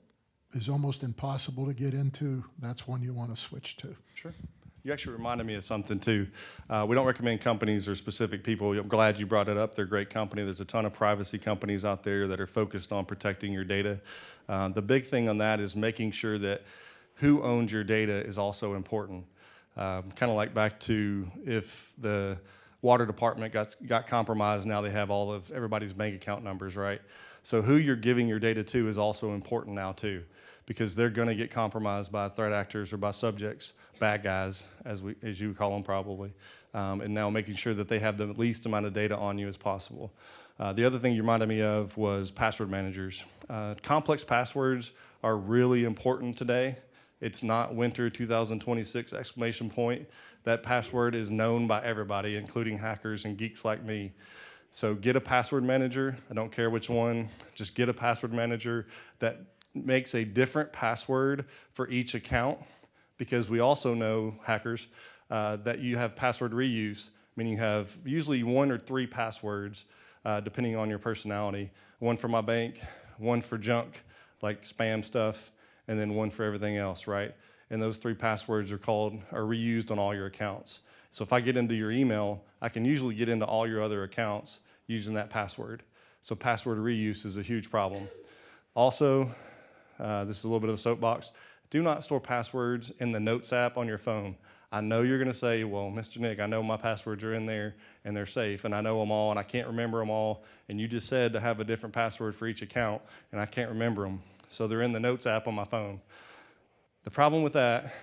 is almost impossible to get into, that's one you want to switch to. Sure. You actually reminded me of something too. We don't recommend companies or specific people. I'm glad you brought it up. They're a great company. There's a ton of privacy companies out there that are focused on protecting your data. The big thing on that is making sure that who owns your data is also important. Kind of like back to if the water department got compromised, now they have all of everybody's bank account numbers, right? So who you're giving your data to is also important now too, because they're going to get compromised by threat actors or by subjects, bad guys, as you would call them probably, and now making sure that they have the least amount of data on you as possible. The other thing you reminded me of was password managers. Complex passwords are really important today. It's not winter 2026 exclamation point. That password is known by everybody, including hackers and geeks like me. So get a password manager. I don't care which one. Just get a password manager that makes a different password for each account, because we also know, hackers, that you have password reuse, meaning you have usually 1 or 3 passwords, depending on your personality. One for my bank, one for junk, like spam stuff, and then one for everything else, right? And those 3 passwords are reused on all your accounts. So if I get into your email, I can usually get into all your other accounts using that password. So password reuse is a huge problem. Also, this is a little bit of a soapbox. Do not store passwords in the Notes app on your phone. I know you're gonna say, well, Mr. Nick, I know my passwords are in there and they're safe and I know them all and I can't remember them all. And you just said to have a different password for each account and I can't remember them. So they're in the Notes app on my phone. The problem with that,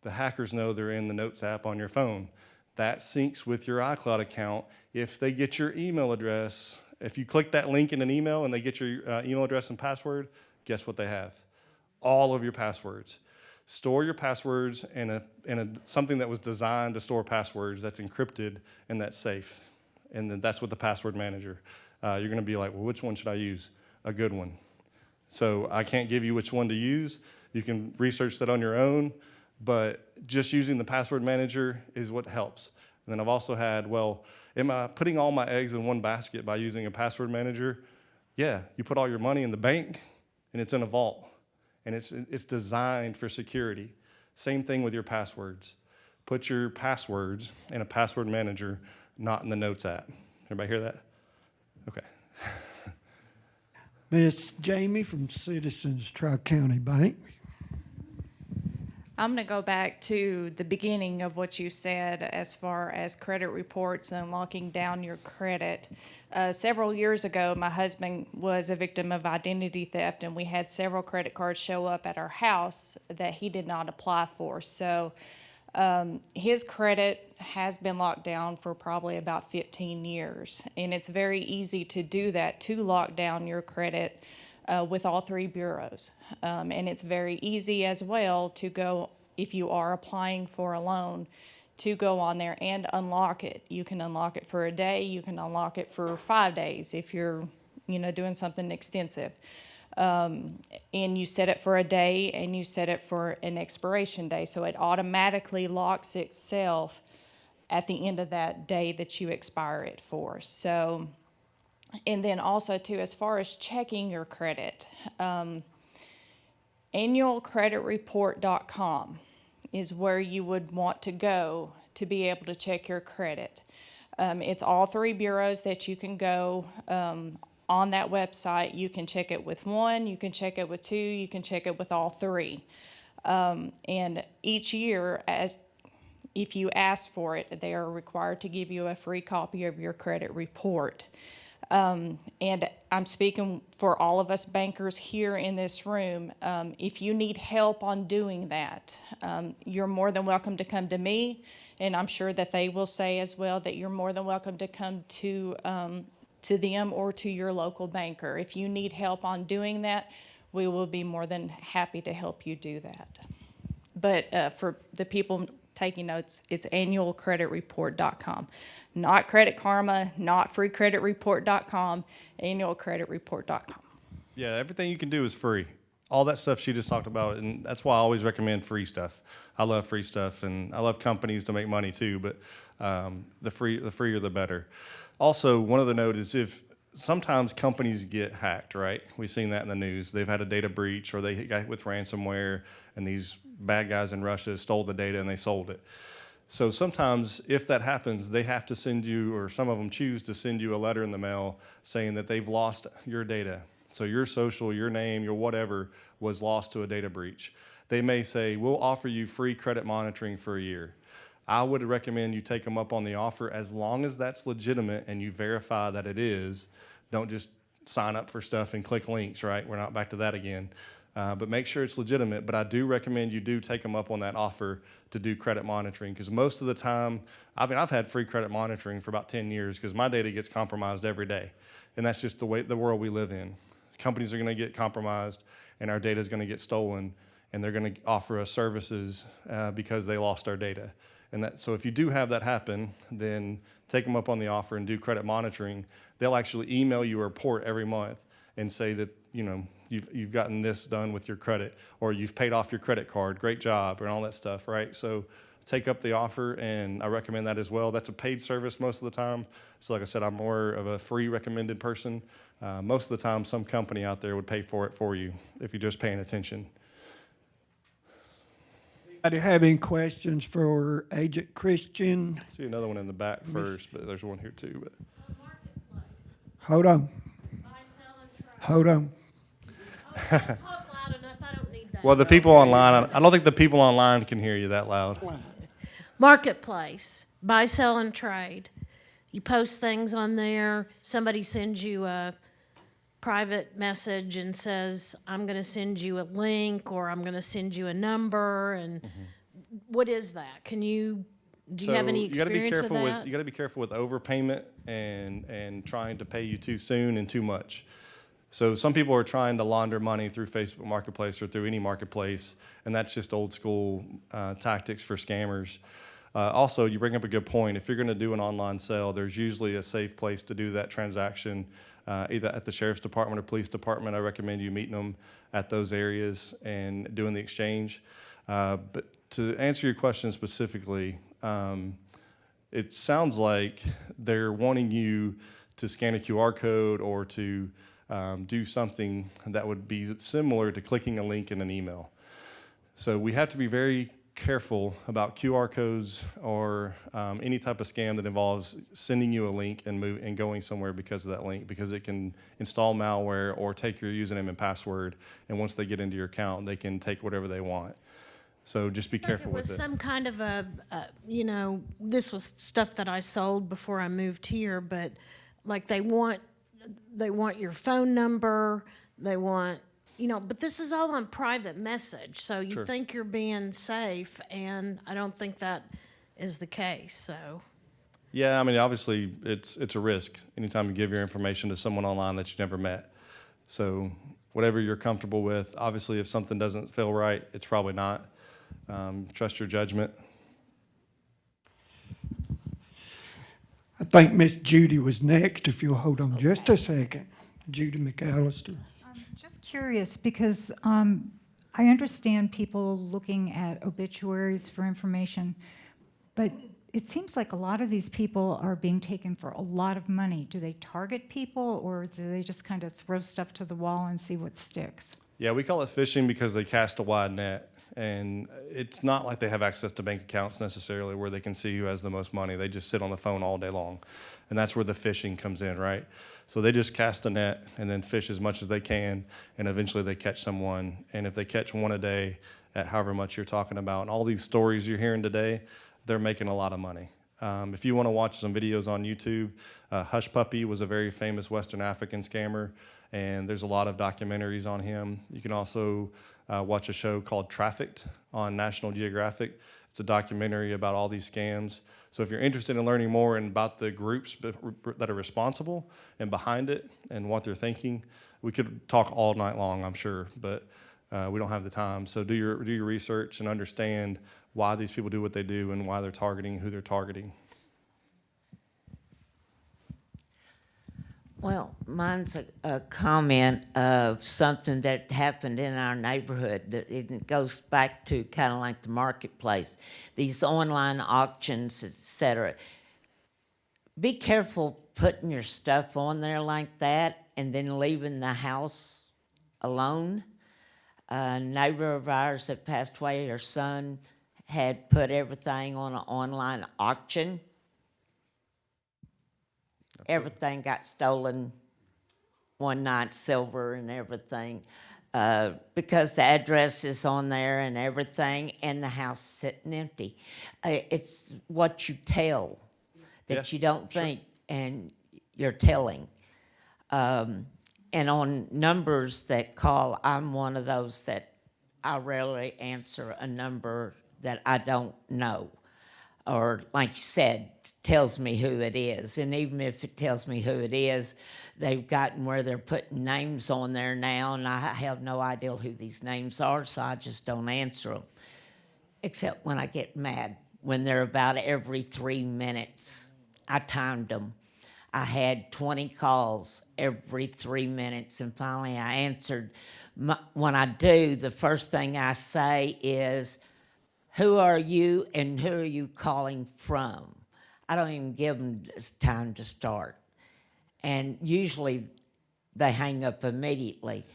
the hackers know they're in the Notes app on your phone. That syncs with your iCloud account. If they get your email address, if you click that link in an email and they get your email address and password, guess what they have? All of your passwords. Store your passwords in something that was designed to store passwords that's encrypted and that's safe. And then that's with the password manager. You're gonna be like, well, which one should I use? A good one. So I can't give you which one to use. You can research that on your own, but just using the password manager is what helps. And then I've also had, well, am I putting all my eggs in one basket by using a password manager? Yeah, you put all your money in the bank and it's in a vault. And it's designed for security. Same thing with your passwords. Put your passwords in a password manager, not in the Notes app. Everybody hear that? Okay. Miss Jamie from Citizens Tri-County Bank. I'm going to go back to the beginning of what you said as far as credit reports and locking down your credit. Several years ago, my husband was a victim of identity theft, and we had several credit cards show up at our house that he did not apply for. So his credit has been locked down for probably about 15 years, and it's very easy to do that, to lock down your credit with all 3 bureaus. And it's very easy as well to go, if you are applying for a loan, to go on there and unlock it. You can unlock it for a day, you can unlock it for 5 days if you're doing something extensive. And you set it for a day and you set it for an expiration day. So it automatically locks itself at the end of that day that you expire it for. So, and then also too, as far as checking your credit, annualcreditreport.com is where you would want to go to be able to check your credit. It's all 3 bureaus that you can go on that website. You can check it with 1, you can check it with 2, you can check it with all 3. And each year, if you ask for it, they are required to give you a free copy of your credit report. And I'm speaking for all of us bankers here in this room. If you need help on doing that, you're more than welcome to come to me, and I'm sure that they will say as well that you're more than welcome to come to them or to your local banker. If you need help on doing that, we will be more than happy to help you do that. But for the people taking notes, it's annualcreditreport.com. Not Credit Karma, not freecreditreport.com, annualcreditreport.com. Yeah, everything you can do is free. All that stuff she just talked about, and that's why I always recommend free stuff. I love free stuff, and I love companies to make money too, but the freer the better. Also, one other note is if sometimes companies get hacked, right? We've seen that in the news. They've had a data breach or they got hit with ransomware, and these bad guys in Russia stole the data and they sold it. So sometimes if that happens, they have to send you, or some of them choose to send you a letter in the mail saying that they've lost your data. So your social, your name, your whatever was lost to a data breach. They may say, we'll offer you free credit monitoring for a year. I would recommend you take them up on the offer as long as that's legitimate and you verify that it is. Don't just sign up for stuff and click links, right? We're not back to that again. But make sure it's legitimate. But I do recommend you do take them up on that offer to do credit monitoring, because most of the time, I've had free credit monitoring for about 10 years because my data gets compromised every day. And that's just the world we live in. Companies are going to get compromised and our data is going to get stolen, and they're going to offer us services because they lost our data. And so if you do have that happen, then take them up on the offer and do credit monitoring. They'll actually email you a report every month and say that, you know, you've gotten this done with your credit, or you've paid off your credit card, great job, and all that stuff, right? So take up the offer, and I recommend that as well. That's a paid service most of the time. So like I said, I'm more of a free recommended person. Most of the time, some company out there would pay for it for you if you're just paying attention. Anybody have any questions for Agent Christian? I see another one in the back first, but there's one here too. But Hold on. Hold on. well, the people online, I don't think the people online can hear you that loud. Marketplace, buy, sell, and trade. You post things on there. Somebody sends you a private message and says, I'm going to send you a link, or I'm going to send you a number. And what is that? Do you have any experience with that? You got to be careful with overpayment and trying to pay you too soon and too much. So some people are trying to launder money through Facebook Marketplace or through any marketplace, and that's just old school tactics for scammers. Also, you bring up a good point. If you're going to do an online sale, there's usually a safe place to do that transaction, either at the sheriff's department or police department. I recommend you meeting them at those areas and doing the exchange. But to answer your question specifically, it sounds like they're wanting you to scan a QR code or to do something that would be similar to clicking a link in an email. So we have to be very careful about QR codes or any type of scam that involves sending you a link and going somewhere because of that link, because it can install malware or take your username and password, and once they get into your account, they can take whatever they want. So just be careful with it. It was some kind of this was stuff that I sold before I moved here, but like they want your phone number, they want, but this is all on private message, so you think you're being safe, and I don't think that is the case, so. Yeah, I mean, obviously, it's a risk anytime you give your information to someone online that you never met. So whatever you're comfortable with, obviously, if something doesn't feel right, it's probably not. Trust your judgment. I think Miss Judy was next, if you'll hold on just a second. Judy McAllister. I'm just curious because I understand people looking at obituaries for information, but it seems like a lot of these people are being taken for a lot of money. Do they target people, or do they just kind of throw stuff to the wall and see what sticks? Yeah, we call it phishing because they cast a wide net. And it's not like they have access to bank accounts necessarily where they can see who has the most money. They just sit on the phone all day long. And that's where the phishing comes in, right? So they just cast a net and then fish as much as they can, and eventually they catch someone. And if they catch one a day at however much you're talking about, and all these stories you're hearing today, they're making a lot of money. If you want to watch some videos on YouTube, Hush Puppy was a very famous Western African scammer, and there's a lot of documentaries on him. You can also watch a show called Trafficked on National Geographic. It's a documentary about all these scams. So if you're interested in learning more and about the groups that are responsible and behind it and what they're thinking, we could talk all night long, I'm sure, but we don't have the time. So do your research and understand why these people do what they do and why they're targeting who they're targeting. Well, mine's a comment of something that happened in our neighborhood. That it goes back to kind of like the marketplace, these online auctions, etc. Be careful putting your stuff on there like that and then leaving the house alone. A neighbor of ours that passed away, her son had put everything on an online auction. Everything got stolen one night, silver and everything, because the address is on there and everything, and the house sitting empty. It's what you tell that you don't think, and you're telling. And on numbers that call, I'm one of those that I rarely answer a number that I don't know. Or like you said, tells me who it is. And even if it tells me who it is, they've gotten where they're putting names on there now, and I have no idea who these names are, so I just don't answer them. Except when I get mad, when they're about every 3 minutes. I timed them. I had 20 calls every 3 minutes, and finally I answered. When I do, the first thing I say is, who are you and who are you calling from? I don't even give them time to start. And usually they hang up immediately.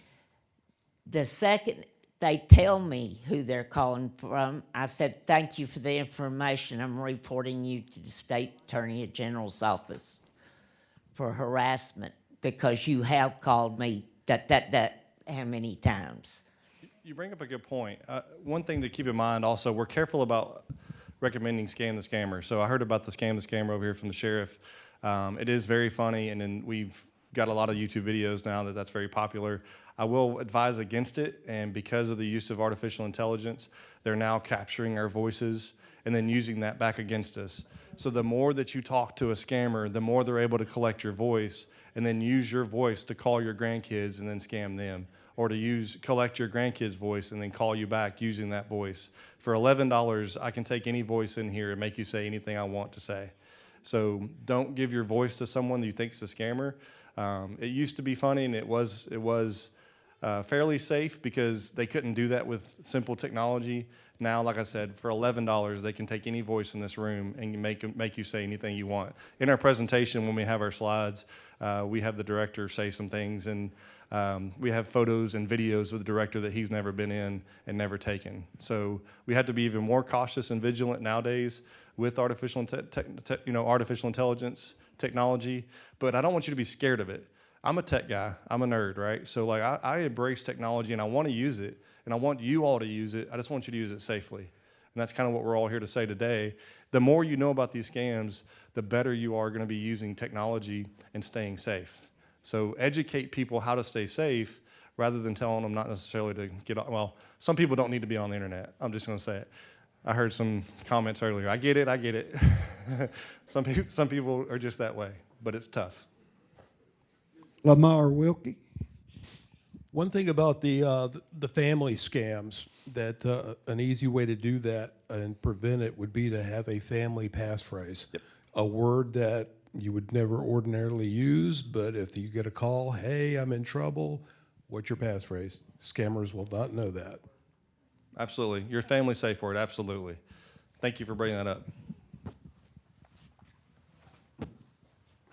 The second they tell me who they're calling from, I said, thank you for the information. I'm reporting you to the State Attorney General's office for harassment because you have called me how many times. You bring up a good point. One thing to keep in mind also, we're careful about recommending Scam the Scammer. So I heard about the Scam the Scammer over here from the sheriff. It is very funny, and then we've got a lot of YouTube videos now that's very popular. I will advise against it, and because of the use of artificial intelligence, they're now capturing our voices and then using that back against us. So the more that you talk to a scammer, the more they're able to collect your voice and then use your voice to call your grandkids and then scam them, or to collect your grandkid's voice and then call you back using that voice. For $11, I can take any voice in here and make you say anything I want to say. So don't give your voice to someone that you think is a scammer. It used to be funny, and it was fairly safe because they couldn't do that with simple technology. Now, like I said, for $11, they can take any voice in this room and make you say anything you want. In our presentation, when we have our slides, we have the director say some things, and we have photos and videos of the director that he's never been in and never taken. So we have to be even more cautious and vigilant nowadays with artificial intelligence technology. But I don't want you to be scared of it. I'm a tech guy. I'm a nerd, right? So like I embrace technology and I want to use it, and I want you all to use it. I just want you to use it safely. And that's kind of what we're all here to say today. The more you know about these scams, the better you are going to be using technology and staying safe. So educate people how to stay safe rather than telling them not necessarily to get on. Well, some people don't need to be on the internet. I'm just going to say it. I heard some comments earlier. I get it. Some people are just that way, but it's tough. Lamar Wilkie. One thing about the family scams, that an easy way to do that and prevent it would be to have a family passphrase. Yep. A word that you would never ordinarily use, but if you get a call, hey, I'm in trouble, what's your passphrase? Scammers will not know that. Absolutely. Your family safe word, absolutely. Thank you for bringing that up. I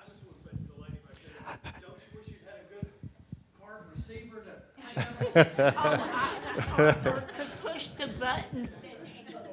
just want to say to the lady right there, don't you wish you'd had a good card receiver to could push the buttons?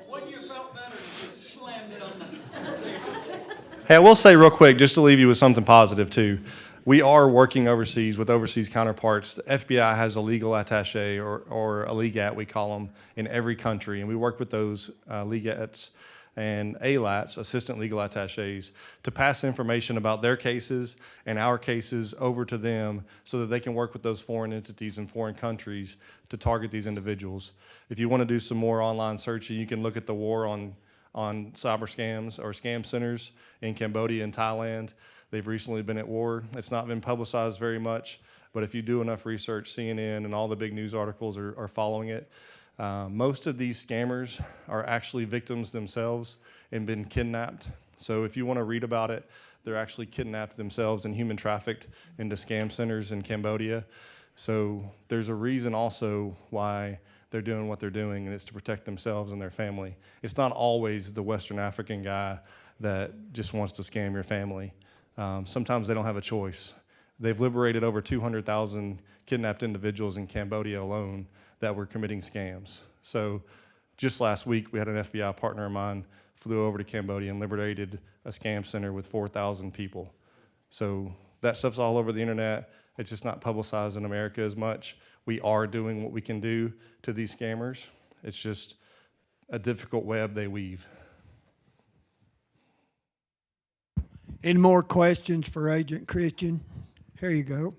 Wouldn't you felt better if you slammed it on the receiver? Hey, I will say real quick, just to leave you with something positive too. We are working overseas with overseas counterparts. The FBI has a legal attaché, or a legat, we call them, in every country. And we work with those legats and ALATs, assistant legal attachés, to pass information about their cases and our cases over to them so that they can work with those foreign entities in foreign countries to target these individuals. If you want to do some more online searching, you can look at the war on cyber scams or scam centers in Cambodia and Thailand. They've recently been at war. It's not been publicized very much, but if you do enough research, CNN and all the big news articles are following it. Most of these scammers are actually victims themselves and been kidnapped. So if you want to read about it, they're actually kidnapped themselves and human trafficked into scam centers in Cambodia. So there's a reason also why they're doing what they're doing, and it's to protect themselves and their family. It's not always the Western African guy that just wants to scam your family. Sometimes they don't have a choice. They've liberated over 200,000 kidnapped individuals in Cambodia alone that were committing scams. So just last week, we had an FBI partner of mine flew over to Cambodia and liberated a scam center with 4,000 people. So that stuff's all over the internet. It's just not publicized in America as much. We are doing what we can do to these scammers. It's just a difficult web they weave. Any more questions for Agent Christian? Here you go.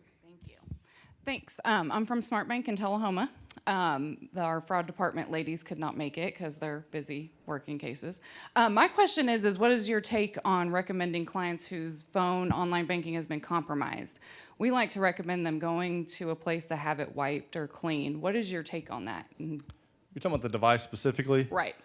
Thanks. I'm from Smart Bank in Tullahoma. Our fraud department ladies could not make it because they're busy working cases. My question is what is your take on recommending clients whose phone online banking has been compromised? We like to recommend them going to a place to have it wiped or cleaned. What is your take on that? You're talking about the device specifically? Right.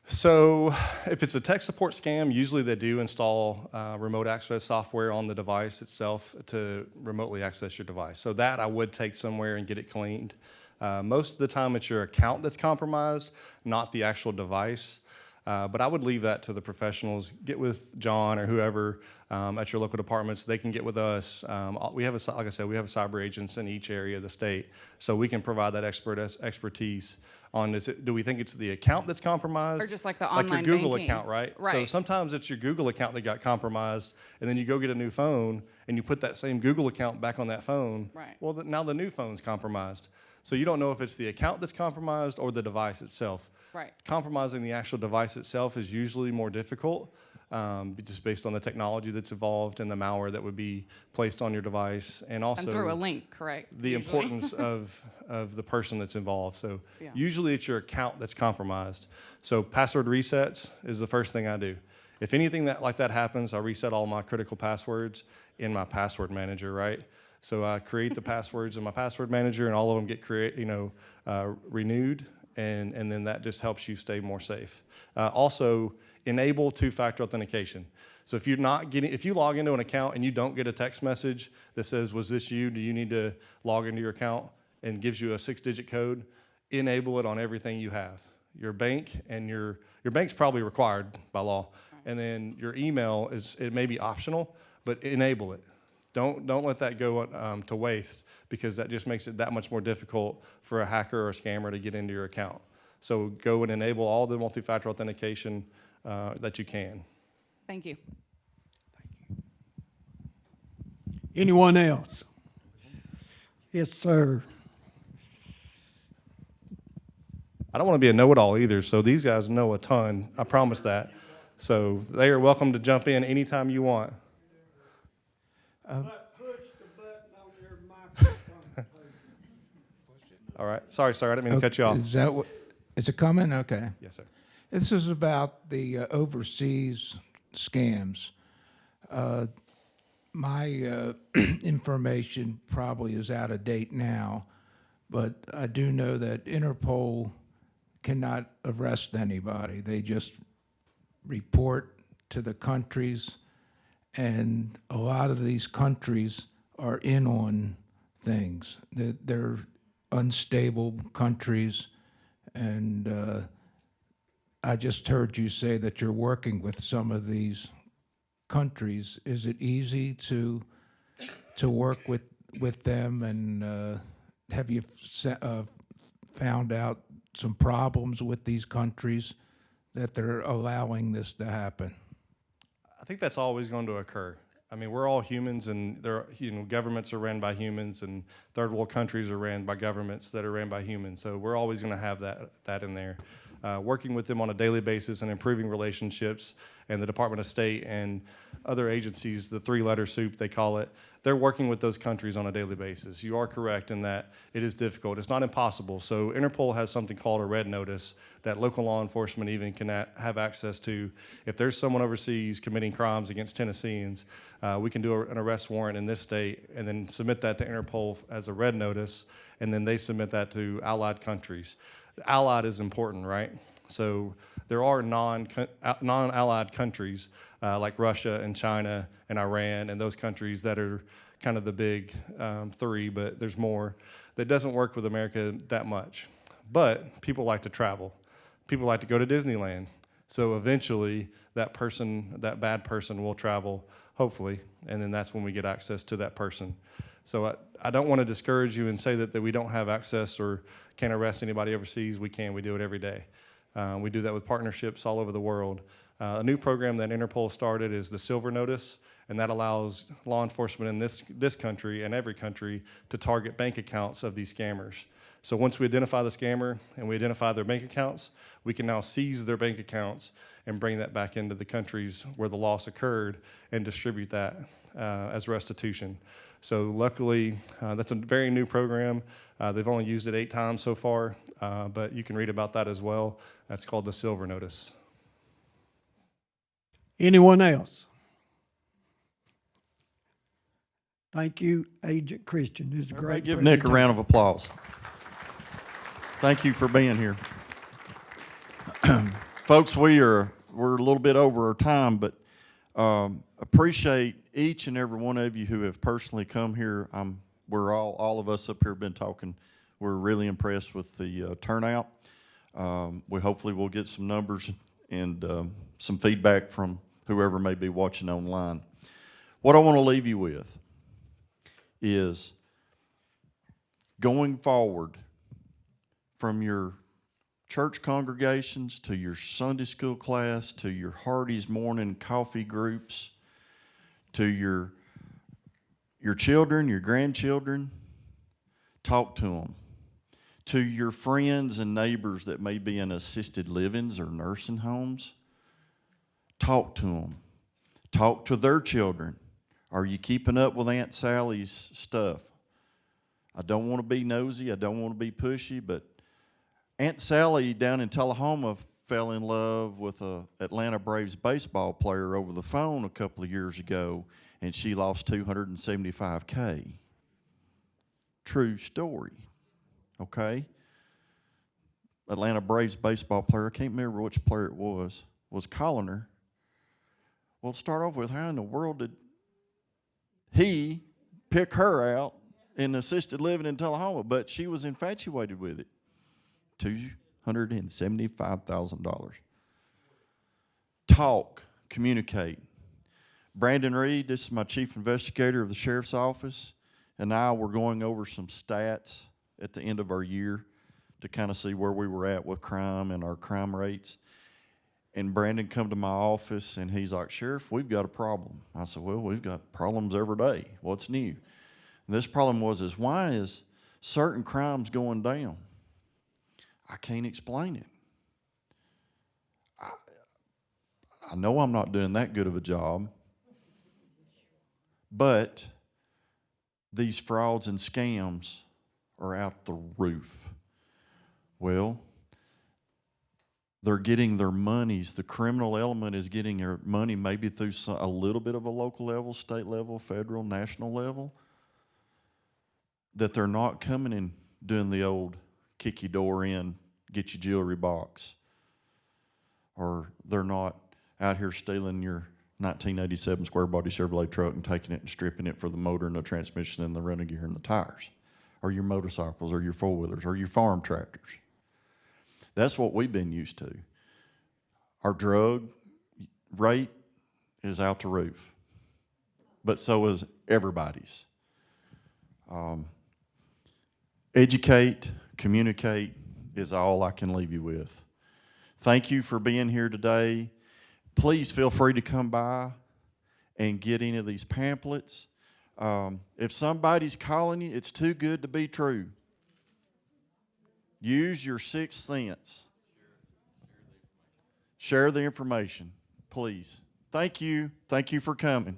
So if it's a tech support scam, usually they do install remote access software on the device itself to remotely access your device. So that I would take somewhere and get it cleaned. Most of the time it's your account that's compromised, not the actual device. But I would leave that to the professionals. Get with John or whoever at your local departments. They can get with us. We have, like I said, we have cyber agents in each area of the state, so we can provide that expertise on do we think it's the account that's compromised? Or just like the online Like your Google banking. account, right? Right. So sometimes it's your Google account that got compromised, and then you go get a new phone, and you put that same Google account back on that phone. Right. Well, now the new phone's compromised. So you don't know if it's the account that's compromised or the device itself. Right. Compromising the actual device itself is usually more difficult, just based on the technology that's evolved and the malware that would be placed on your device, and also And through a link, correct? the usually. importance of the person that's involved. So Yeah. usually it's your account that's compromised. So password resets is the first thing I do. If anything like that happens, I reset all my critical passwords in my password manager, right? So I create the passwords in my password manager, and all of them get renewed, and then that just helps you stay more safe. Also, enable two-factor authentication. So if you log into an account and you don't get a text message that says, "Was this you? Do you need to log into your account?" and gives you a 6-digit code, enable it on everything you have. Your bank and your bank's probably required by law, and then your email it may be optional, but enable it. Don't let that go to waste, because that just makes it that much more difficult for a hacker or a scammer to get into your account. So go and enable all the multi-factor authentication that you can. Thank you. Anyone else? Yes, sir. I don't want to be a know-it-all either, so these guys know a ton. I promise that. So they are welcome to jump in anytime you want. All right. Sorry, sir. I didn't mean to cut you off. Is that what? Is it coming? Okay. Yes, sir. This is about the overseas scams. My information probably is out of date now, but I do know that Interpol cannot arrest anybody. They just report to the countries, and a lot of these countries are in on things. They're unstable countries, and I just heard you say that you're working with some of these countries. Is it easy to work with them, and have you found out some problems with these countries that they're allowing this to happen? I think that's always going to occur. I mean, we're all humans, and governments are ran by humans, and third world countries are ran by governments that are ran by humans. So we're always going to have that in there. Working with them on a daily basis and improving relationships, and the Department of State and other agencies, the 3-letter soup they call it, they're working with those countries on a daily basis. You are correct in that it is difficult. It's not impossible. So Interpol has something called a red notice that local law enforcement even can have access to. If there's someone overseas committing crimes against Tennesseans, we can do an arrest warrant in this state and then submit that to Interpol as a red notice, and then they submit that to allied countries. Allied is important, right? So there are non-allied countries like Russia and China and Iran and those countries that are kind of the big three, but there's more, that doesn't work with America that much. But people like to travel. People like to go to Disneyland. So eventually that person, that bad person will travel, hopefully, and then that's when we get access to that person. So I don't want to discourage you and say that we don't have access or can't arrest anybody overseas. We can. We do it every day. We do that with partnerships all over the world. A new program that Interpol started is the Silver Notice, and that allows law enforcement in this country and every country to target bank accounts of these scammers. So once we identify the scammer and we identify their bank accounts, we can now seize their bank accounts and bring that back into the countries where the loss occurred and distribute that as restitution. So luckily, that's a very new program. They've only used it 8 times so far, but you can read about that as well. That's called the Silver Notice. Anyone else? Thank you, Agent Christian. This is a great Give Nick a round of applause. Thank you for being here. Folks, we're a little bit over our time, but appreciate each and every one of you who have personally come here. We're all of us up here have been talking. We're really impressed with the turnout. We hopefully will get some numbers and some feedback from whoever may be watching online. What I want to leave you with is going forward from your church congregations to your Sunday school class to your Hardy's morning coffee groups to your children, your grandchildren, talk to them. To your friends and neighbors that may be in assisted livings or nursing homes, talk to them. Talk to their children. Are you keeping up with Aunt Sally's stuff? I don't want to be nosy. I don't want to be pushy, but Aunt Sally down in Tullahoma fell in love with a Atlanta Braves baseball player over the phone a couple of years ago, and she lost $275K. True story, okay? Atlanta Braves baseball player, I can't remember which player it was calling her. Well, start off with, how in the world did he pick her out in assisted living in Tullahoma? But she was infatuated with it. $275,000. Talk, communicate. Brandon Reed, this is my chief investigator of the sheriff's office, and I were going over some stats at the end of our year to kind of see where we were at with crime and our crime rates. And Brandon come to my office and he's like, Sheriff, we've got a problem. I said, well, we've got problems every day. What's new? And this problem was why is certain crimes going down? I can't explain it. I know I'm not doing that good of a job, but these frauds and scams are out the roof. Well, they're getting their monies. The criminal element is getting their money maybe through a little bit of a local level, state level, federal, national level, that they're not coming and doing the old kick your door in, get your jewelry box. Or they're not out here stealing your 1987 square body Chevrolet truck and taking it and stripping it for the motor and the transmission and the running gear and the tires. Or your motorcycles or your four-wheelers or your farm tractors. That's what we've been used to. Our drug rate is out the roof, but so is everybody's. Educate, communicate is all I can leave you with. Thank you for being here today. Please feel free to come by and get any of these pamphlets. If somebody's calling you, it's too good to be true. Use your sixth sense. Share the information, please. Thank you. Thank you for coming.